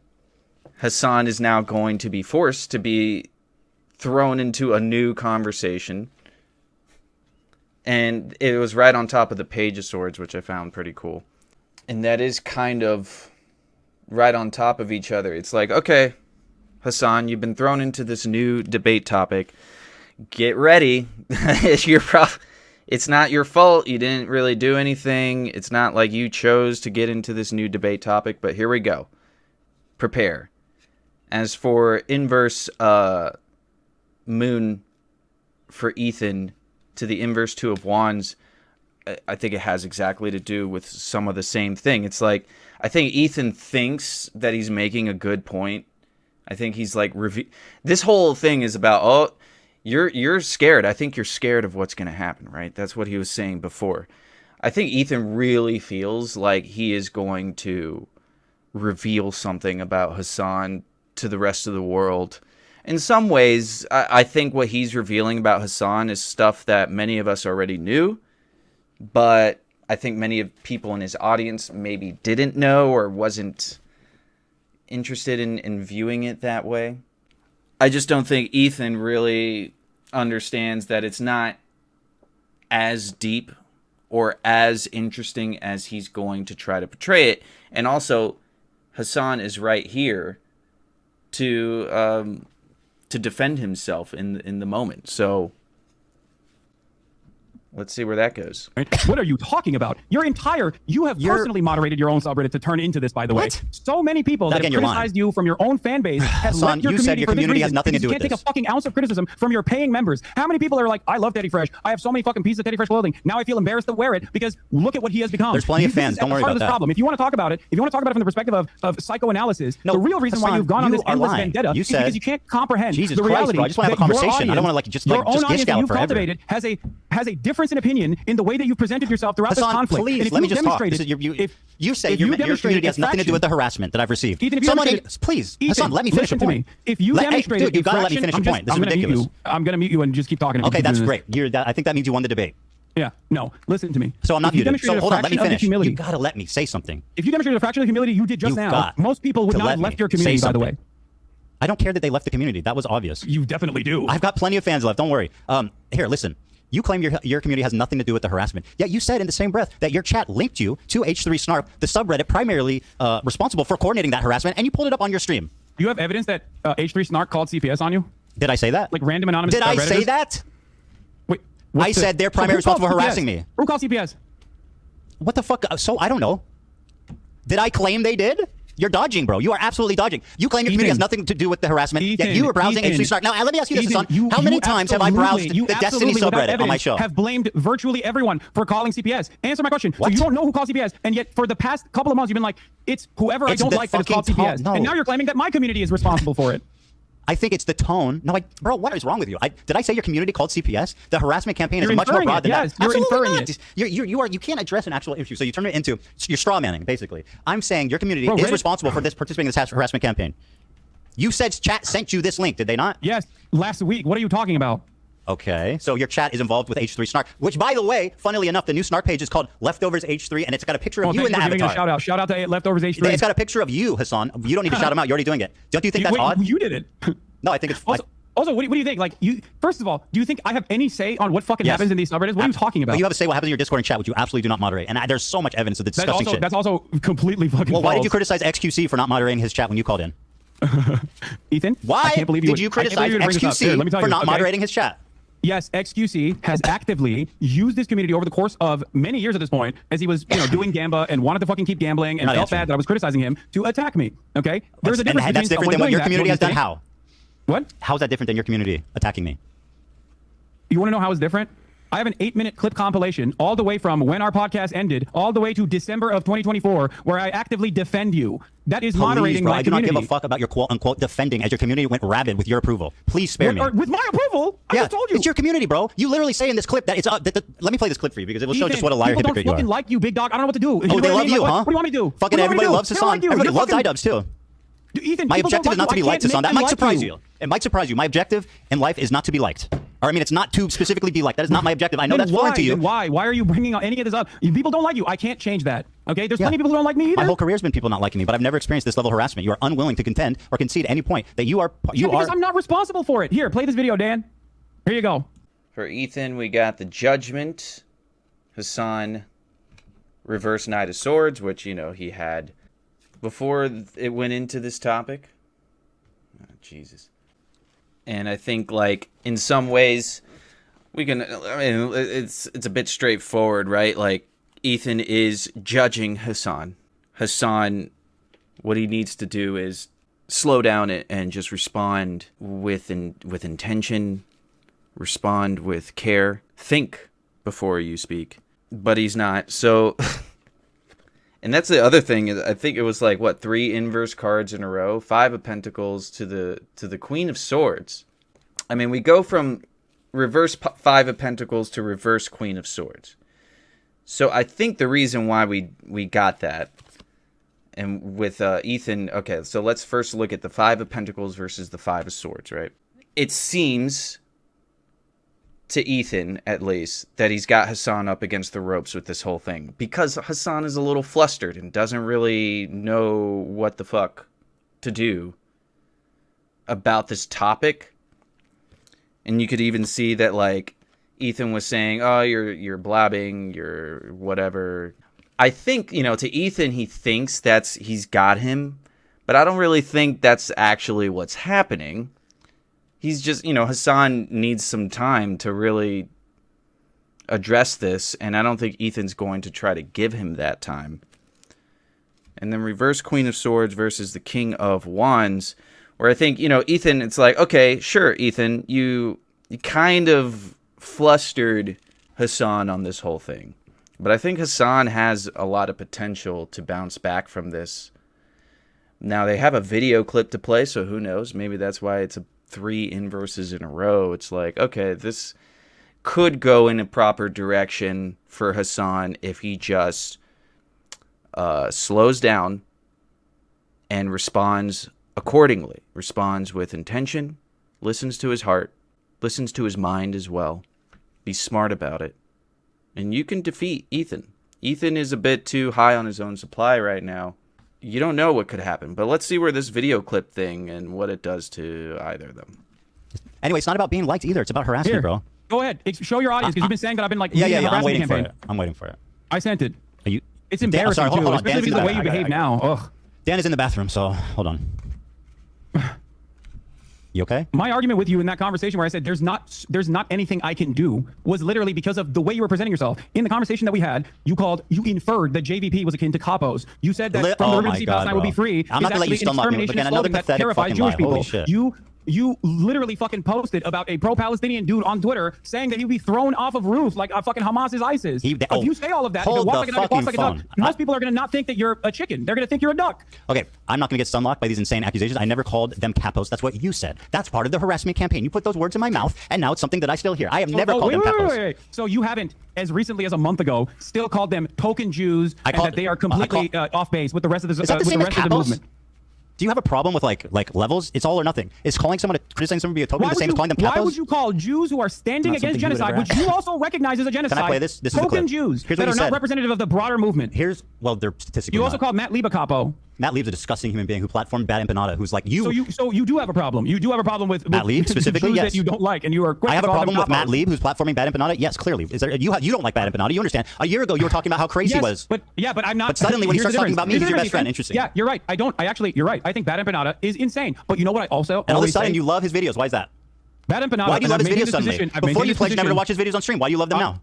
Hasan is now going to be forced to be thrown into a new conversation. And it was right on top of the Page of Swords, which I found pretty cool. And that is kind of right on top of each other. It's like, okay, Hasan, you've been thrown into this new debate topic. Get ready. It's not your fault. You didn't really do anything. It's not like you chose to get into this new debate topic, but here we go. Prepare. As for inverse moon for Ethan to the inverse 2 of wands, I think it has exactly to do with some of the same thing. It's like, I think Ethan thinks that he's making a good point. I think he's like, this whole thing is about, you're scared. I think you're scared of what's going to happen, right? That's what he was saying before. I think Ethan really feels like he is going to reveal something about Hasan to the rest of the world. In some ways, I think what he's revealing about Hasan is stuff that many of us already knew, but I think many of people in his audience maybe didn't know or wasn't interested in viewing it that way. I just don't think Ethan really understands that it's not as deep or as interesting as he's going to try to portray it. And also, Hasan is right here to defend himself in the moment. So let's see where that goes. What are you talking about? You have personally moderated your own subreddit to turn into this, by the way. So many people that have criticized you from your own fan base have left your community for this reason. Has nothing to do with this. You can't take a fucking ounce of criticism from your paying members. How many people are like, I love Teddy Fresh. I have so many fucking pieces of Teddy Fresh clothing. Now I feel embarrassed to wear it because look at what he has become. There's plenty of fans. Don't worry about that. Problem. If you want to talk about it, from the perspective of psychoanalysis, the real reason why you've gone on this endless vendetta is because you can't comprehend the reality. I just want to have a conversation. I don't want to just dish out forever. Has a different difference in opinion in the way that you presented yourself throughout this Hasan, conflict. please, and if let you me just talk. demonstrated- You say if your demonstrated community has nothing to do with the infraction- harassment that I've received. Ethan, if you Someone, demonstrated- please, Ethan, Hasan, let me finish the listen to point. me. If you demonstrated dude, you gotta let me infraction- finish the point. This is I'm gonna mute ridiculous. you. I'm going to mute you and just keep talking. Okay, that's great. I think that means you won the debate. Yeah, no, listen to me. So I'm not If you muted. So demonstrated a hold on, let me fraction of finish. humility- You gotta let me say something. If you demonstrated a fraction of the humility you did just You now, got most people would to not let have me left your say community, by the way. something. I don't care that they left the community. That was obvious. You definitely do. I've got plenty of fans left. Don't worry. Here, listen. You claim your community has nothing to do with the harassment. Yet you said in the same breath that your chat linked you to H3 Snarp, the subreddit primarily responsible for coordinating that harassment, and you pulled it up on your stream. You have evidence that H3 Snark called CPS on you? Did I say that? Like random anonymous Did I say Redditors? that? Wait, I said they're primarily responsible for harassing me. Who called CPS? What the fuck? So I don't know. Did I claim they did? You're dodging, bro. You are absolutely dodging. You claim your community has nothing to do with the harassment, yet you were browsing H3 Snark. Now, let me ask you this, Hasan. How many times have I browsed the Destiny subreddit on my show? Have blamed virtually everyone for calling CPS. Answer my question. What? So you don't know who called CPS, and yet for the past couple of months, you've been like, it's whoever I don't like that has called CPS. No. And now you're claiming that my community is responsible for it. I think it's the tone. No, bro, what is wrong with you? Did I say your community called CPS? The harassment campaign is much more broad than that. You're inferring not. it. You can't address an actual issue, so you turn it into you're straw manning, basically. I'm saying your community is responsible for this participating in this harassment campaign. You said chat sent you this link, did they not? Yes, last week. What are you talking about? Okay, so your chat is involved with H3 Snark, which, by the way, funnily enough, the new Snark page is called Leftovers H3, and it's got a picture of you in the avatar. Shout out. Shout out to Leftovers H3. It's got a picture of you, Hasan. You don't need to shout him out. You're already doing it. Don't you think that's odd? You did it. No, I think it's... Also, what do you think? Like, first of all, do you think I have any say on what fucking happens in these subreddits? What are you talking about? But you have a say what happens in your Discord and chat, which you absolutely do not moderate. And there's so much evidence of the disgusting shit. That's also completely fucking Well, why false. did you criticize XQC for not moderating his chat when you called in? Ethan? Why I can't believe did you criticize XQC for not moderating his chat? Yes, XQC has actively used this community over the course of many years at this point, as he was, doing Gamba and wanted to fucking keep gambling and felt bad that I was criticizing him to attack me. Okay, there's a difference. And that's different than what your community has done. How? What? How is that different than your community attacking me? You want to know how it's different? I have an 8-minute clip compilation all the way from when our podcast ended all the way to December of 2024 where I actively defend you. That is moderating my community. I do not give a fuck about your quote-unquote defending as your community went rabid with your approval. Please spare me. With my approval? I just told you. It's your community, bro. You literally say in this clip that it's let me play this clip for you because it will show just what a liar hypocrite you are. People don't fucking like you, big dog. I don't know what to do. Oh, they love you, huh? What do you want me to do? Fucking everybody loves Hasan. Everybody loves iDubbbz too. Ethan, my objective is not to be liked, Hasan. That might surprise you. It might surprise you. My objective in life is not to be liked. Or I mean, it's not to specifically be liked. That is not my objective. I know that's foreign to you. Why? Why are you bringing any of this up? People don't like you. I can't change that. Okay? There's plenty of people who don't like me either. My whole career has been people not liking me, but I've never experienced this level of harassment. You are unwilling to contend or concede at any point that you are. Because I'm not responsible for it. Here, play this video, Dan. Here you go. For Ethan, we got the Judgment, Hasan, Reverse Knight of Swords, which he had before it went into this topic. Oh, Jesus. And I think, like, in some ways, it's a bit straightforward, right? Like, Ethan is judging Hasan. Hasan, what he needs to do is slow down it and just respond with intention, respond with care, think before you speak. But he's not, so... And that's the other thing. I think it was like, 3 inverse cards in a row? 5 of Pentacles to the Queen of Swords. I mean, we go from reverse 5 of Pentacles to reverse Queen of Swords. So I think the reason why we got that, and with Ethan, okay, so let's first look at the 5 of Pentacles versus the 5 of Swords, right? It seems, to Ethan at least, that he's got Hasan up against the ropes with this whole thing. Because Hasan is a little flustered and doesn't really know what the fuck to do about this topic. And you could even see that, like, Ethan was saying, oh, you're blabbing, you're whatever. I think, to Ethan, he thinks he's got him. But I don't really think that's actually what's happening. He's just, Hasan needs some time to really address this, and I don't think Ethan's going to try to give him that time. And then reverse Queen of Swords versus the King of Wands, where I think, Ethan, it's like, okay, sure, Ethan, you kind of flustered Hasan on this whole thing. But I think Hasan has a lot of potential to bounce back from this. Now, they have a video clip to play, so who knows? Maybe that's why it's 3 inverses in a row. It's like, okay, this could go in a proper direction for Hasan if he just slows down and responds accordingly, responds with intention, listens to his heart, listens to his mind as well. Be smart about it. And you can defeat Ethan. Ethan is a bit too high on his own supply right now. You don't know what could happen, but let's see where this video clip thing and what it does to either of them. Anyway, it's not about being liked either. It's about harassment, Here, bro. Go ahead. Show your audience, because you've been saying that I've been like... Yeah. I'm waiting for it. I'm waiting for it. I sent it. Are you... It's embarrassing, hold on. especially the way you behave now. Ugh. Dan is in the bathroom, so hold on. You okay? My argument with you in that conversation where I said there's not anything I can do was literally because of the way you were presenting yourself. In the conversation that we had, you inferred that JVP was akin to capos. You said that from the river to sea Palestine would be free. I'm not gonna let you stomach me, but again, another pathetic terrifies fucking Jewish lie. people. Holy shit. You literally fucking posted about a pro-Palestinian dude on Twitter saying that he'd be thrown off of roofs like fucking Hamas is ISIS. If you say all of that, hold walk the like a duck, walk like a duck, fucking most people are going to not think that you're a chicken. They're going to think you're a duck. Okay, I'm not going to get stunlocked by these insane accusations. I never called them capos. That's what you said. That's part of the harassment campaign. You put those words in my mouth, and now it's something that I still hear. I have never called them capos. Wait. So you haven't, as recently as a month ago, still called them token Jews and that they are completely off base with the rest of the movement. Do you have a problem with like levels? It's all or nothing. Is criticizing someone be a token the same as calling them capos? Why would you call Jews who are standing against genocide, which you also recognize as a genocide, Can I play this? This token is Jews that are not representative of the broader movement? They're statistically You also called Matt Lieb a capo. Matt Lieb's a disgusting human being who platformed BadEmpanada, who's like you. So you do have a problem. You do have a problem with Matt Lieb specifically. Jews Yes. that you don't like, and you are. I have a problem with Matt Lieb, who's platforming BadEmpanada. Yes, clearly. Is there? You don't like BadEmpanada. You understand? A year ago, you were talking about how crazy he was. But I'm not. But suddenly, when he starts talking about me, he's your best friend. Interesting. Yeah, you're right. You're right. I think BadEmpanada is insane. But you know what? I also. And all of a sudden, you love his videos. Why is that? BadEmpanada. Why do you love his videos suddenly? Before you pledged never to watch his videos on stream. Why do you love them now?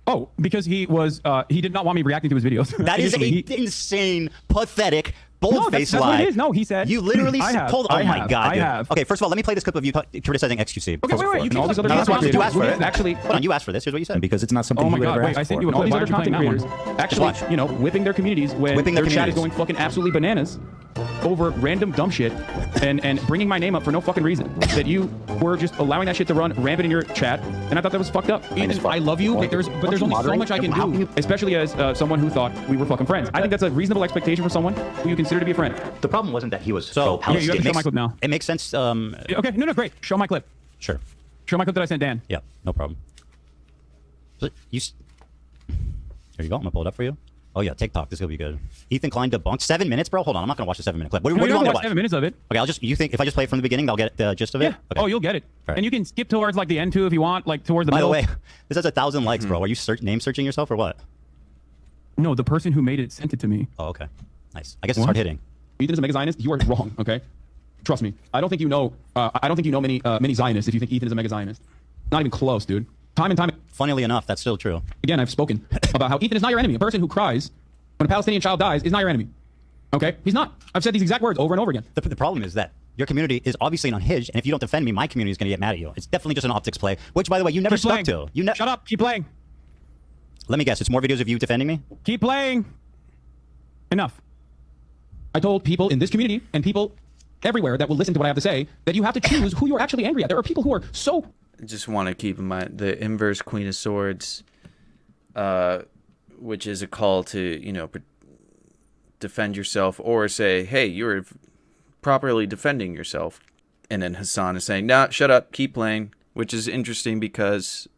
Oh, because he did not want me reacting to his videos. That is an insane, pathetic, bold-faced lie. What it is. No, he said. You literally told. Oh my god. I have. Okay, first of all, let me play this clip of you criticizing XQC. Okay, wait. You asked for it. Actually, hold on. You asked for this. Here's what you said. Because it's not something. Oh my you god. would ever Wait, I ask sent for. you a No, clip why of would other you content creators actually, whipping their communities when their chat is going fucking absolutely bananas over random dumb shit and bringing my name up for no fucking reason. That you were just allowing that shit to run rampant in your chat, and I thought that was fucked up. Ethan, I love you, but there's only so much I can do, especially as someone who thought we were fucking friends. I think that's a reasonable expectation for someone who you consider to be a friend. The problem wasn't that he was so pro-Palestinian. You have to show my clip now. It makes sense. Okay, no, great. Show my clip. Sure. Show my clip that I sent Dan. Yeah, no problem. So Here you go. I'm gonna pull it up for you. Oh yeah, TikTok. This is gonna be good. Ethan Klein debunked 7 minutes, bro. Hold on, I'm not gonna watch the 7 minute clip. What do you want me to watch? 7 minutes of it. Okay, you think if I just play it from the beginning, I'll get the gist of it? Yeah. Okay. Oh, you'll get it. Right. And you can skip towards like the end too if you want, like towards the middle. By the way, this has 1,000 likes, bro. Are you name searching yourself or what? No, the person who made it sent it to me. Oh, okay. Nice. I guess it's hard hitting. Ethan is a mega Zionist. You are wrong. Okay. Trust me. I don't think you know. I don't think you know many Zionists if you think Ethan is a mega Zionist. Not even close, dude. Time and time. Funnily enough, that's still true. Again, I've spoken about how Ethan is not your enemy. A person who cries when a Palestinian child dies is not your enemy. Okay? He's not. I've said these exact words over and over again. The problem is that your community is obviously unhinged, and if you don't defend me, my community is going to get mad at you. It's definitely just an optics play, which, by the way, you never stuck to. Shut up. Keep playing. Let me guess. It's more videos of you defending me? Keep playing. Enough. I told people in this community and people everywhere that will listen to what I have to say that you have to choose who you're actually angry at. There are people who are so... I just want to keep in mind the inverse Queen of Swords, which is a call to, defend yourself or say, hey, you're properly defending yourself. And then Hasan is saying, nah, shut up, keep playing, which is interesting because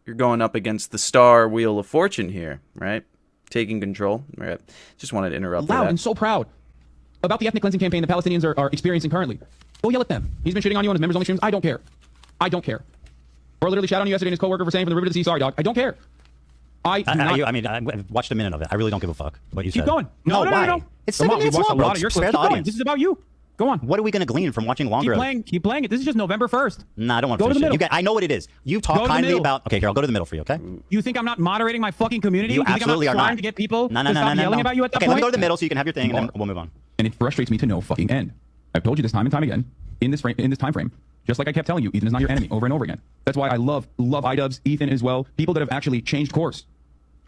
you're going up against the star Wheel of Fortune here, right? Taking control. Right. Just wanted to interrupt. Loud and so proud about the ethnic cleansing campaign the Palestinians are experiencing currently. Go yell at them. He's been shitting on you on his members-only streams. I don't care. I don't care. Or literally shout on you yesterday and his coworker for saying from the river to the sea, sorry, dog. I don't care. I watched a minute of it. I really don't give a fuck what you said. Keep going. No, why? No. It's 7 minutes long, bro. Spare the audience. This is about you. Go on. What are we going to glean from watching longer? Keep playing it. This is just November 1st. Nah, I don't want to finish it. I know what it is. You talk kindly about... Okay, here, I'll go to the middle for you, okay? You think I'm not moderating my fucking community? You absolutely are not. Trying to get people to stop yelling about you at that point? Okay, let me go to the middle so you can have your thing, and then we'll move on. And it frustrates me to no fucking end. I've told you this time and time again in this time frame. Just like I kept telling you, Ethan is not your enemy over and over again. That's why I love iDubbbz, Ethan as well. People that have actually changed course,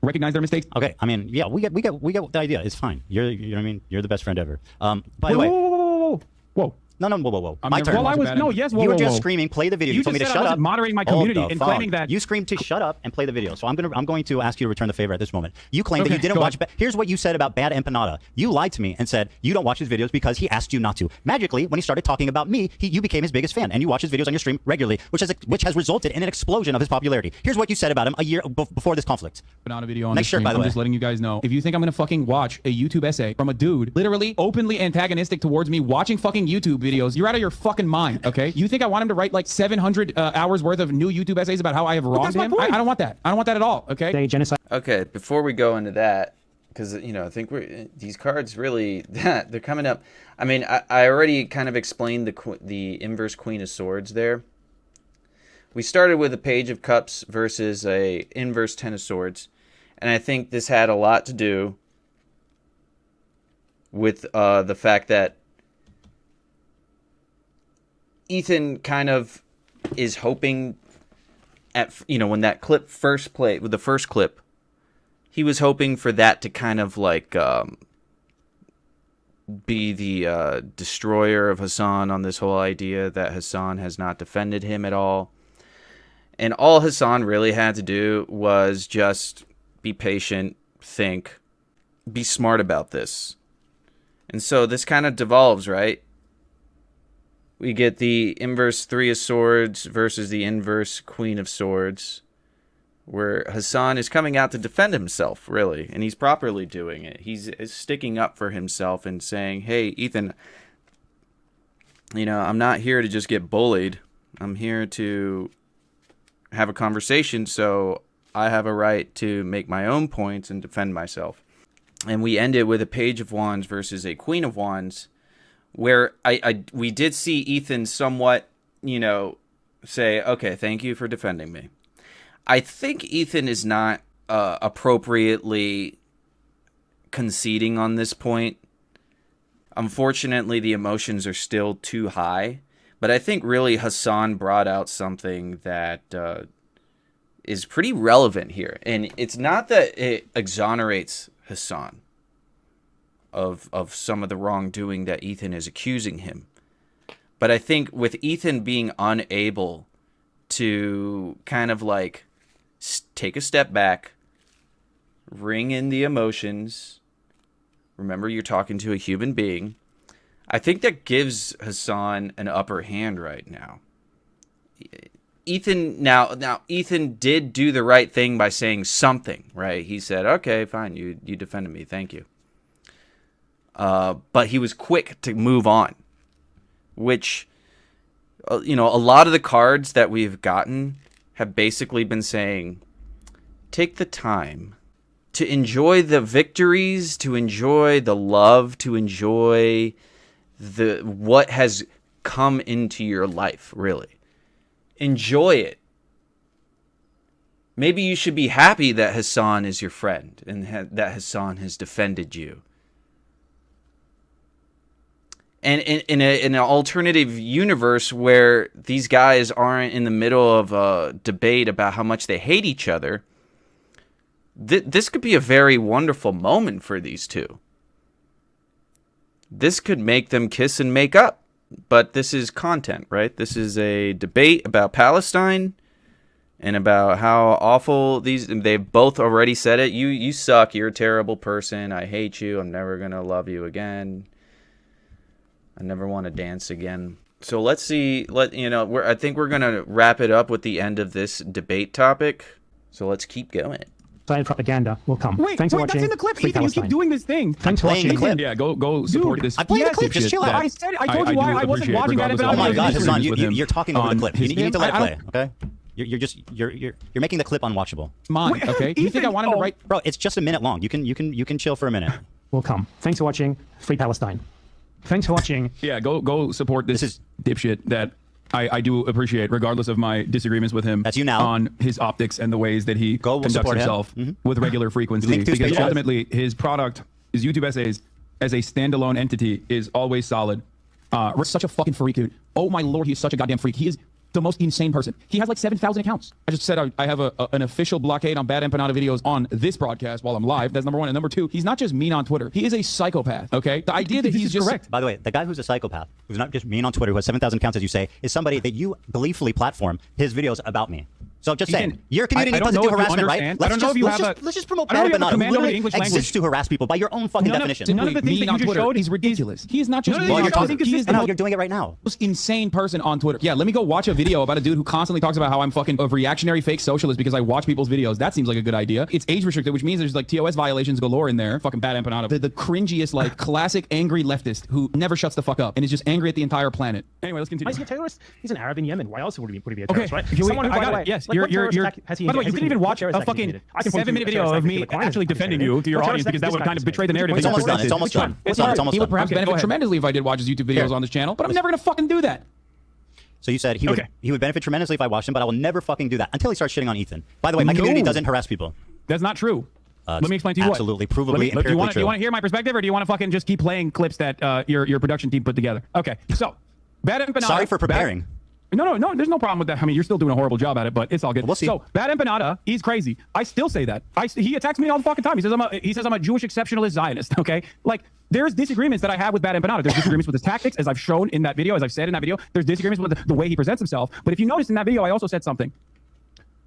recognize their mistakes. Okay, I mean, yeah, we get the idea. It's fine. You're the best friend ever. By the way, whoa. No, whoa. I'm My never turn. gonna watch Bad You whoa, were whoa, just whoa. screaming, play the video. You told me to just said shut I up. wasn't moderating my Hold community the and phone. claiming that You screamed to shut up and play the video. So I'm going to ask you to return the favor at this moment. You claimed that Okay, you didn't go watch. ahead. Here's what you said about BadEmpanada. You lied to me and said you don't watch his videos because he asked you not to. Magically, when he started talking about me, you became his biggest fan, and you watch his videos on your stream regularly, which has resulted in an explosion of his popularity. Here's what you said about him a year before this conflict. Banana video on Next the shirt, stream. by the I'm way. just letting you guys know. If you think I'm gonna fucking watch a YouTube essay from a dude literally openly antagonistic towards me watching fucking YouTube videos, you're out of your fucking mind, okay? You think I want him to write like 700 hours worth of new YouTube essays about how I have wronged him? I don't want that. I don't want that at all, okay? Genocide. Okay, before we go into that, because I think these cards really they're coming up. I mean, I already kind of explained the inverse Queen of Swords there. We started with a Page of Cups versus a inverse Ten of Swords, and I think this had a lot to do with the fact that Ethan kind of is hoping at when that clip first played with the first clip, he was hoping for that to kind of like be the destroyer of Hasan on this whole idea that Hasan has not defended him at all. And all Hasan really had to do was just be patient, think, be smart about this. And so this kind of devolves, right? We get the inverse Three of Swords versus the inverse Queen of Swords, where Hasan is coming out to defend himself, really, and he's properly doing it. He's sticking up for himself and saying, hey, Ethan, I'm not here to just get bullied. I'm here to have a conversation, so I have a right to make my own points and defend myself. And we end it with a Page of Wands versus a Queen of Wands, where we did see Ethan somewhat, say, okay, thank you for defending me. I think Ethan is not appropriately conceding on this point. Unfortunately, the emotions are still too high. But I think really Hasan brought out something that is pretty relevant here. And it's not that it exonerates Hasan of some of the wrongdoing that Ethan is accusing him. But I think with Ethan being unable to kind of like take a step back, ring in the emotions, remember you're talking to a human being, I think that gives Hasan an upper hand right now. Ethan did do the right thing by saying something, right? He said, okay, fine, you defended me, thank you. But he was quick to move on, which, a lot of the cards that we've gotten have basically been saying, take the time to enjoy the victories, to enjoy the love, to enjoy what has come into your life, really. Enjoy it. Maybe you should be happy that Hasan is your friend and that Hasan has defended you. And in an alternative universe where these guys aren't in the middle of a debate about how much they hate each other, this could be a very wonderful moment for these two. This could make them kiss and make up. But this is content, right? This is a debate about Palestine and about how awful they've both already said it. You suck. You're a terrible person. I hate you. I'm never going to love you again. I never want to dance again. So let's see. I think we're going to wrap it up with the end of this debate topic. So let's keep going. Propaganda will come. Wait, Thanks for that's watching. in the clip. Free Ethan, you keep Palestine. doing this thing. Thanks for playing the watching. clip. Yeah, go support Dude, this. I'm playing the Yes, clip. Just shit chill out. that I told you why I wasn't appreciate, watching regardless BadEmpanada. of Oh my God, disagreements Hasan, with him you're talking over the on clip. his You need to let it I play, don't- okay? You're making the clip unwatchable. Mine, Wait, okay? You think I Ethan, wanted to write? Bro, it's just a minute long. You can chill for a minute. Will come. Thanks for watching. Free Palestine. Thanks for watching. Yeah, go support this dipshit that I do appreciate, regardless of my disagreements with him. That's you now. On his optics and the ways that he conducts support him. himself with regular frequency. Link to his Because page. ultimately, his product, his YouTube essays, as a standalone entity, is always solid. Rick's such a fucking freak, dude. Oh my lord, he's such a goddamn freak. He is the most insane person. He has like 7,000 accounts. I just said I have an official blockade on Bad Empanada videos on this broadcast while I'm live. That's number one. And number two, he's not just mean on Twitter. He is a psychopath, okay? The idea that he's just... correct. By the way, the guy who's a psychopath, who's not just mean on Twitter, who has 7,000 accounts, as you say, is somebody that you gleefully platform his videos about me. So just saying, your community doesn't do harassment, right? Let's just promote Bad Empanada, who literally exists to harass people by your own fucking definition. None of the things that you just showed is ridiculous. He is not just mean on Twitter. He is the you're doing it right now. most insane person on Twitter. Yeah, let me go watch a video about a dude who constantly talks about how I'm fucking a reactionary fake socialist because I watch people's videos. That seems like a good idea. It's age restricted, which means there's like TOS violations galore in there. Fucking Bad Empanada. The cringiest, like, classic angry leftist who never shuts the fuck up and is just angry at the entire planet. Anyway, let's continue. Why is he a terrorist? He's an Arab in Yemen. Why else would he be a terrorist, right? Someone who, I got it. Yes, like, you're. has he By the way, you can even watch a fucking 7-minute video of me actually defending you to your audience because that would kind of betray the narrative. It's almost done. It's almost done. It's almost done. He would perhaps benefit tremendously if I did watch his YouTube videos on this channel, but I'm never gonna fucking do that. So you said he would benefit tremendously if I watched him, but I will never fucking do that until he starts shitting on Ethan. By the way, my community doesn't harass people. That's not true. Let me explain to you absolutely, provably, empirically true. Do you want to hear my perspective, or do you want to fucking just keep playing clips that your production team put together? Okay, so Bad Empanada. Sorry for preparing. No, there's no problem with that. I mean, you're still doing a horrible job at it, but it's all good. We'll see. So, Bad Empanada, he's crazy. I still say that. He attacks me all the fucking time. He says I'm a Jewish exceptionalist Zionist, okay? Like, there's disagreements that I have with Bad Empanada. There's disagreements with his tactics, as I've shown in that video, as I've said in that video. There's disagreements with the way he presents himself. But if you notice in that video, I also said something.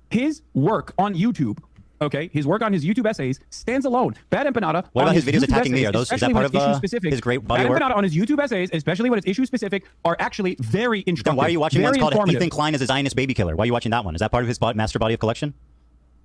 His work on YouTube, okay, his work on his YouTube essays stands alone. Bad Empanada. What about his videos YouTube attacking me? Essays, Is that part of his great body of work? Bad Empanada on his YouTube essays, especially when it's issue specific, are actually very instructive. Then why are you watching one called Ethan Klein as a Zionist baby killer? Why are you watching that one? Is that part of his master body of collection?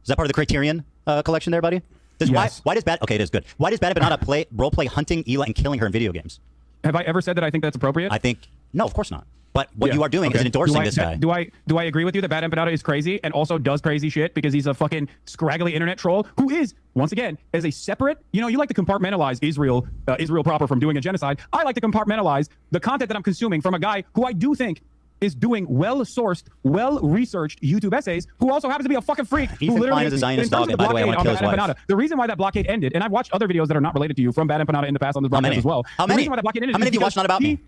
Is that part of the Criterion collection there, buddy? Yes. Why does Bad... Okay, it is good. Why does Bad Empanada role-play hunting Ela and killing her in video games? Have I ever said that I think that's appropriate? I think... No, of course not. But what you are doing is endorsing this guy. Do I agree with you that Bad Empanada is crazy and also does crazy shit because he's a fucking scraggly internet troll who is, once again, as a separate... You know, you like to compartmentalize Israel proper from doing a genocide. I like to compartmentalize the content that I'm consuming from a guy who I do think is doing well-sourced, well-researched YouTube essays, who also happens to be a fucking freak. Ethan Klein is a Zionist dog, and by the way, I want to kill his wife. The reason why that blockade ended, and I've watched other videos that are not related to you from Bad Empanada in the past on this broadcast as well. How many? How many have you watched not about me?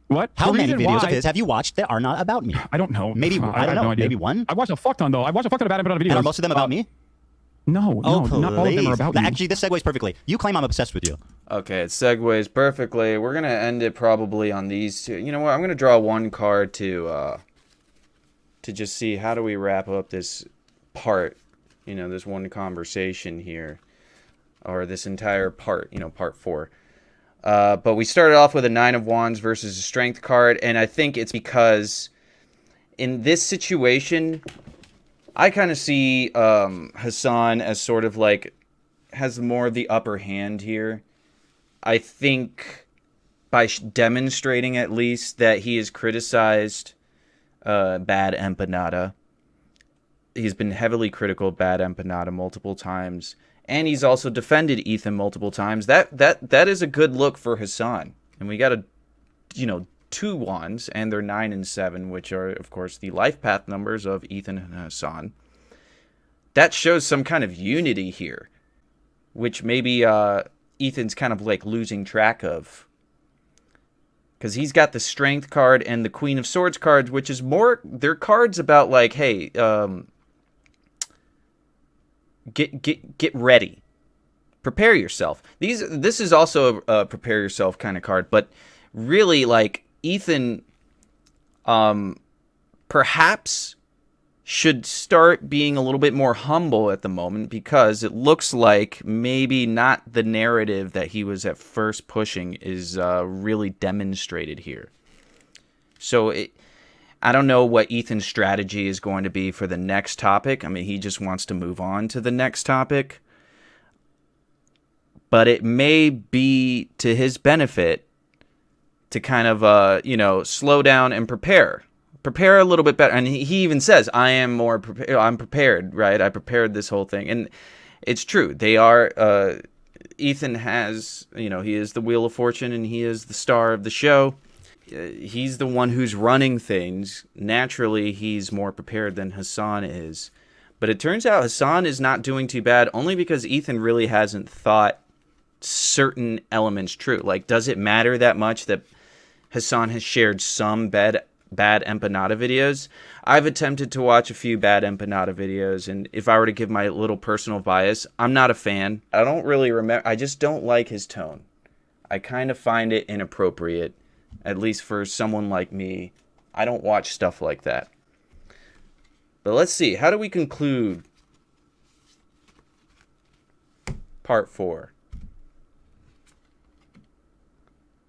What? How many videos of his have you watched that are not about me? I don't know. Maybe, I don't know, maybe one? I watched a fuck ton, though. I watched a fuck ton of Bad Empanada videos. And are most of them about me? No, not all of them are about you. Actually, this segues perfectly. You claim I'm obsessed with you. Okay, it segues perfectly. We're going to end it probably on these two. You know what? I'm going to draw one card to just see how do we wrap up this part, this one conversation here, or this entire part, part 4. But we started off with a 9 of Wands versus a Strength card, and I think it's because in this situation, I kind of see Hasan as sort of like has more of the upper hand here. I think by demonstrating at least that he has criticized Bad Empanada. He's been heavily critical of Bad Empanada multiple times, and he's also defended Ethan multiple times. That is a good look for Hasan. And we got 2 wands, and they're 9 and 7, which are of course the life path numbers of Ethan and Hasan. That shows some kind of unity here, which maybe Ethan's kind of like losing track of. Because he's got the Strength card and the Queen of Swords cards, which is more... They're cards about, like, hey, get ready. Prepare yourself. This is also a prepare yourself kind of card. But really, like, Ethan perhaps should start being a little bit more humble at the moment, because it looks like maybe not the narrative that he was at first pushing is really demonstrated here. So I don't know what Ethan's strategy is going to be for the next topic. I mean, he just wants to move on to the next topic. But it may be to his benefit to kind of, slow down and prepare a little bit better. And he even says, I'm prepared, right? I prepared this whole thing. And it's true. They are, Ethan has, he is the Wheel of Fortune and he is the star of the show. He's the one who's running things. Naturally, he's more prepared than Hasan is. But it turns out Hasan is not doing too bad, only because Ethan really hasn't thought certain elements true. Like, does it matter that much that Hasan has shared some Bad BadEmpanada videos. I've attempted to watch a few BadEmpanada videos, and if I were to give my little personal bias, I'm not a fan. I don't really remember. I just don't like his tone. I kind of find it inappropriate, at least for someone like me. I don't watch stuff like that. But let's see. How do we conclude part 4?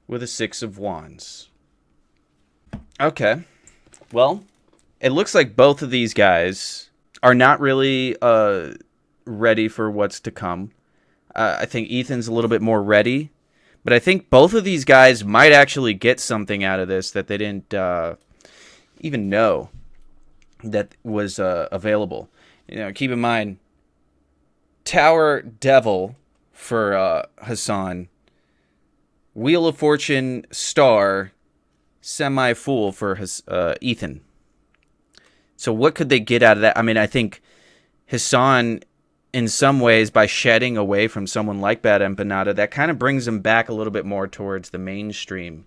With a 6 of Wands. Okay. Well, it looks like both of these guys are not really ready for what's to come. I think Ethan's a little bit more ready. But I think both of these guys might actually get something out of this that they didn't even know that was available. You know, keep in mind, Tower Devil for Hasan, Wheel of Fortune Star, Semi-Fool for Ethan. So what could they get out of that? I mean, I think Hasan, in some ways, by shedding away from someone like BadEmpanada, that kind of brings him back a little bit more towards the mainstream.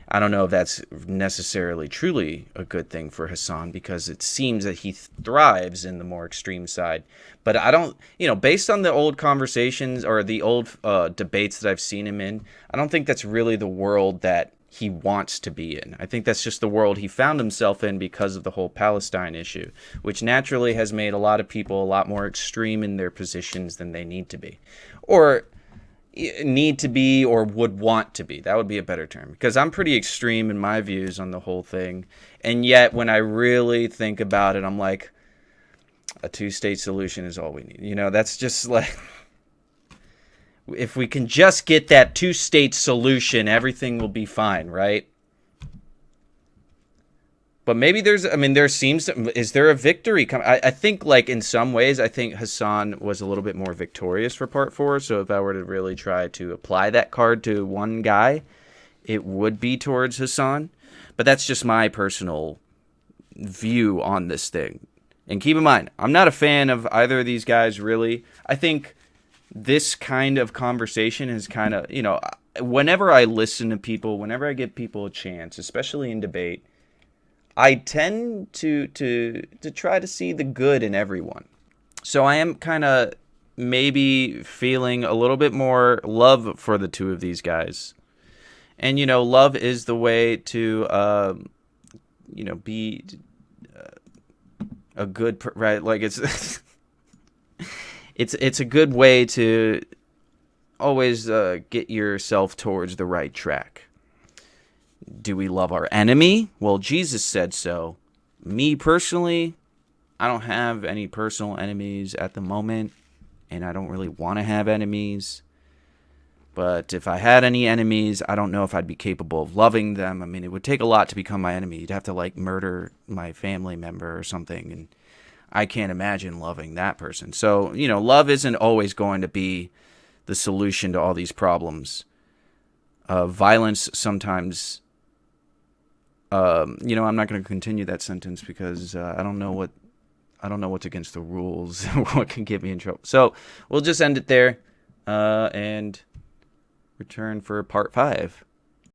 I don't know if that's necessarily truly a good thing for Hasan, because it seems that he thrives in the more extreme side. But I don't, based on the old conversations or the old debates that I've seen him in, I don't think that's really the world that he wants to be in. I think that's just the world he found himself in because of the whole Palestine issue, which naturally has made a lot of people a lot more extreme in their positions than they need to be. Or would want to be. That would be a better term, because I'm pretty extreme in my views on the whole thing. And yet when I really think about it, I'm like, a 2-state solution is all we need. That's just like, if we can just get that 2-state solution, everything will be fine, right? But maybe is there a victory coming? I think, like, in some ways, I think Hasan was a little bit more victorious for part 4. So if I were to really try to apply that card to one guy, it would be towards Hasan. But that's just my personal view on this thing. And keep in mind, I'm not a fan of either of these guys, really. I think this kind of conversation is kind of, whenever I listen to people, whenever I give people a chance, especially in debate, I tend to try to see the good in everyone. So I am kind of maybe feeling a little bit more love for the two of these guys. And, love is the way to, be a good, right? Like, it's it's a good way to always get yourself towards the right track. Do we love our enemy? Well, Jesus said so. Me personally, I don't have any personal enemies at the moment, and I don't really want to have enemies. But if I had any enemies, I don't know if I'd be capable of loving them. I mean, it would take a lot to become my enemy. You'd have to, like, murder my family member or something, and I can't imagine loving that person. So, love isn't always going to be the solution to all these problems. Violence sometimes... I'm not going to continue that sentence because I don't know what's against the rules, what can get me in trouble. So we'll just end it there and return for part 5.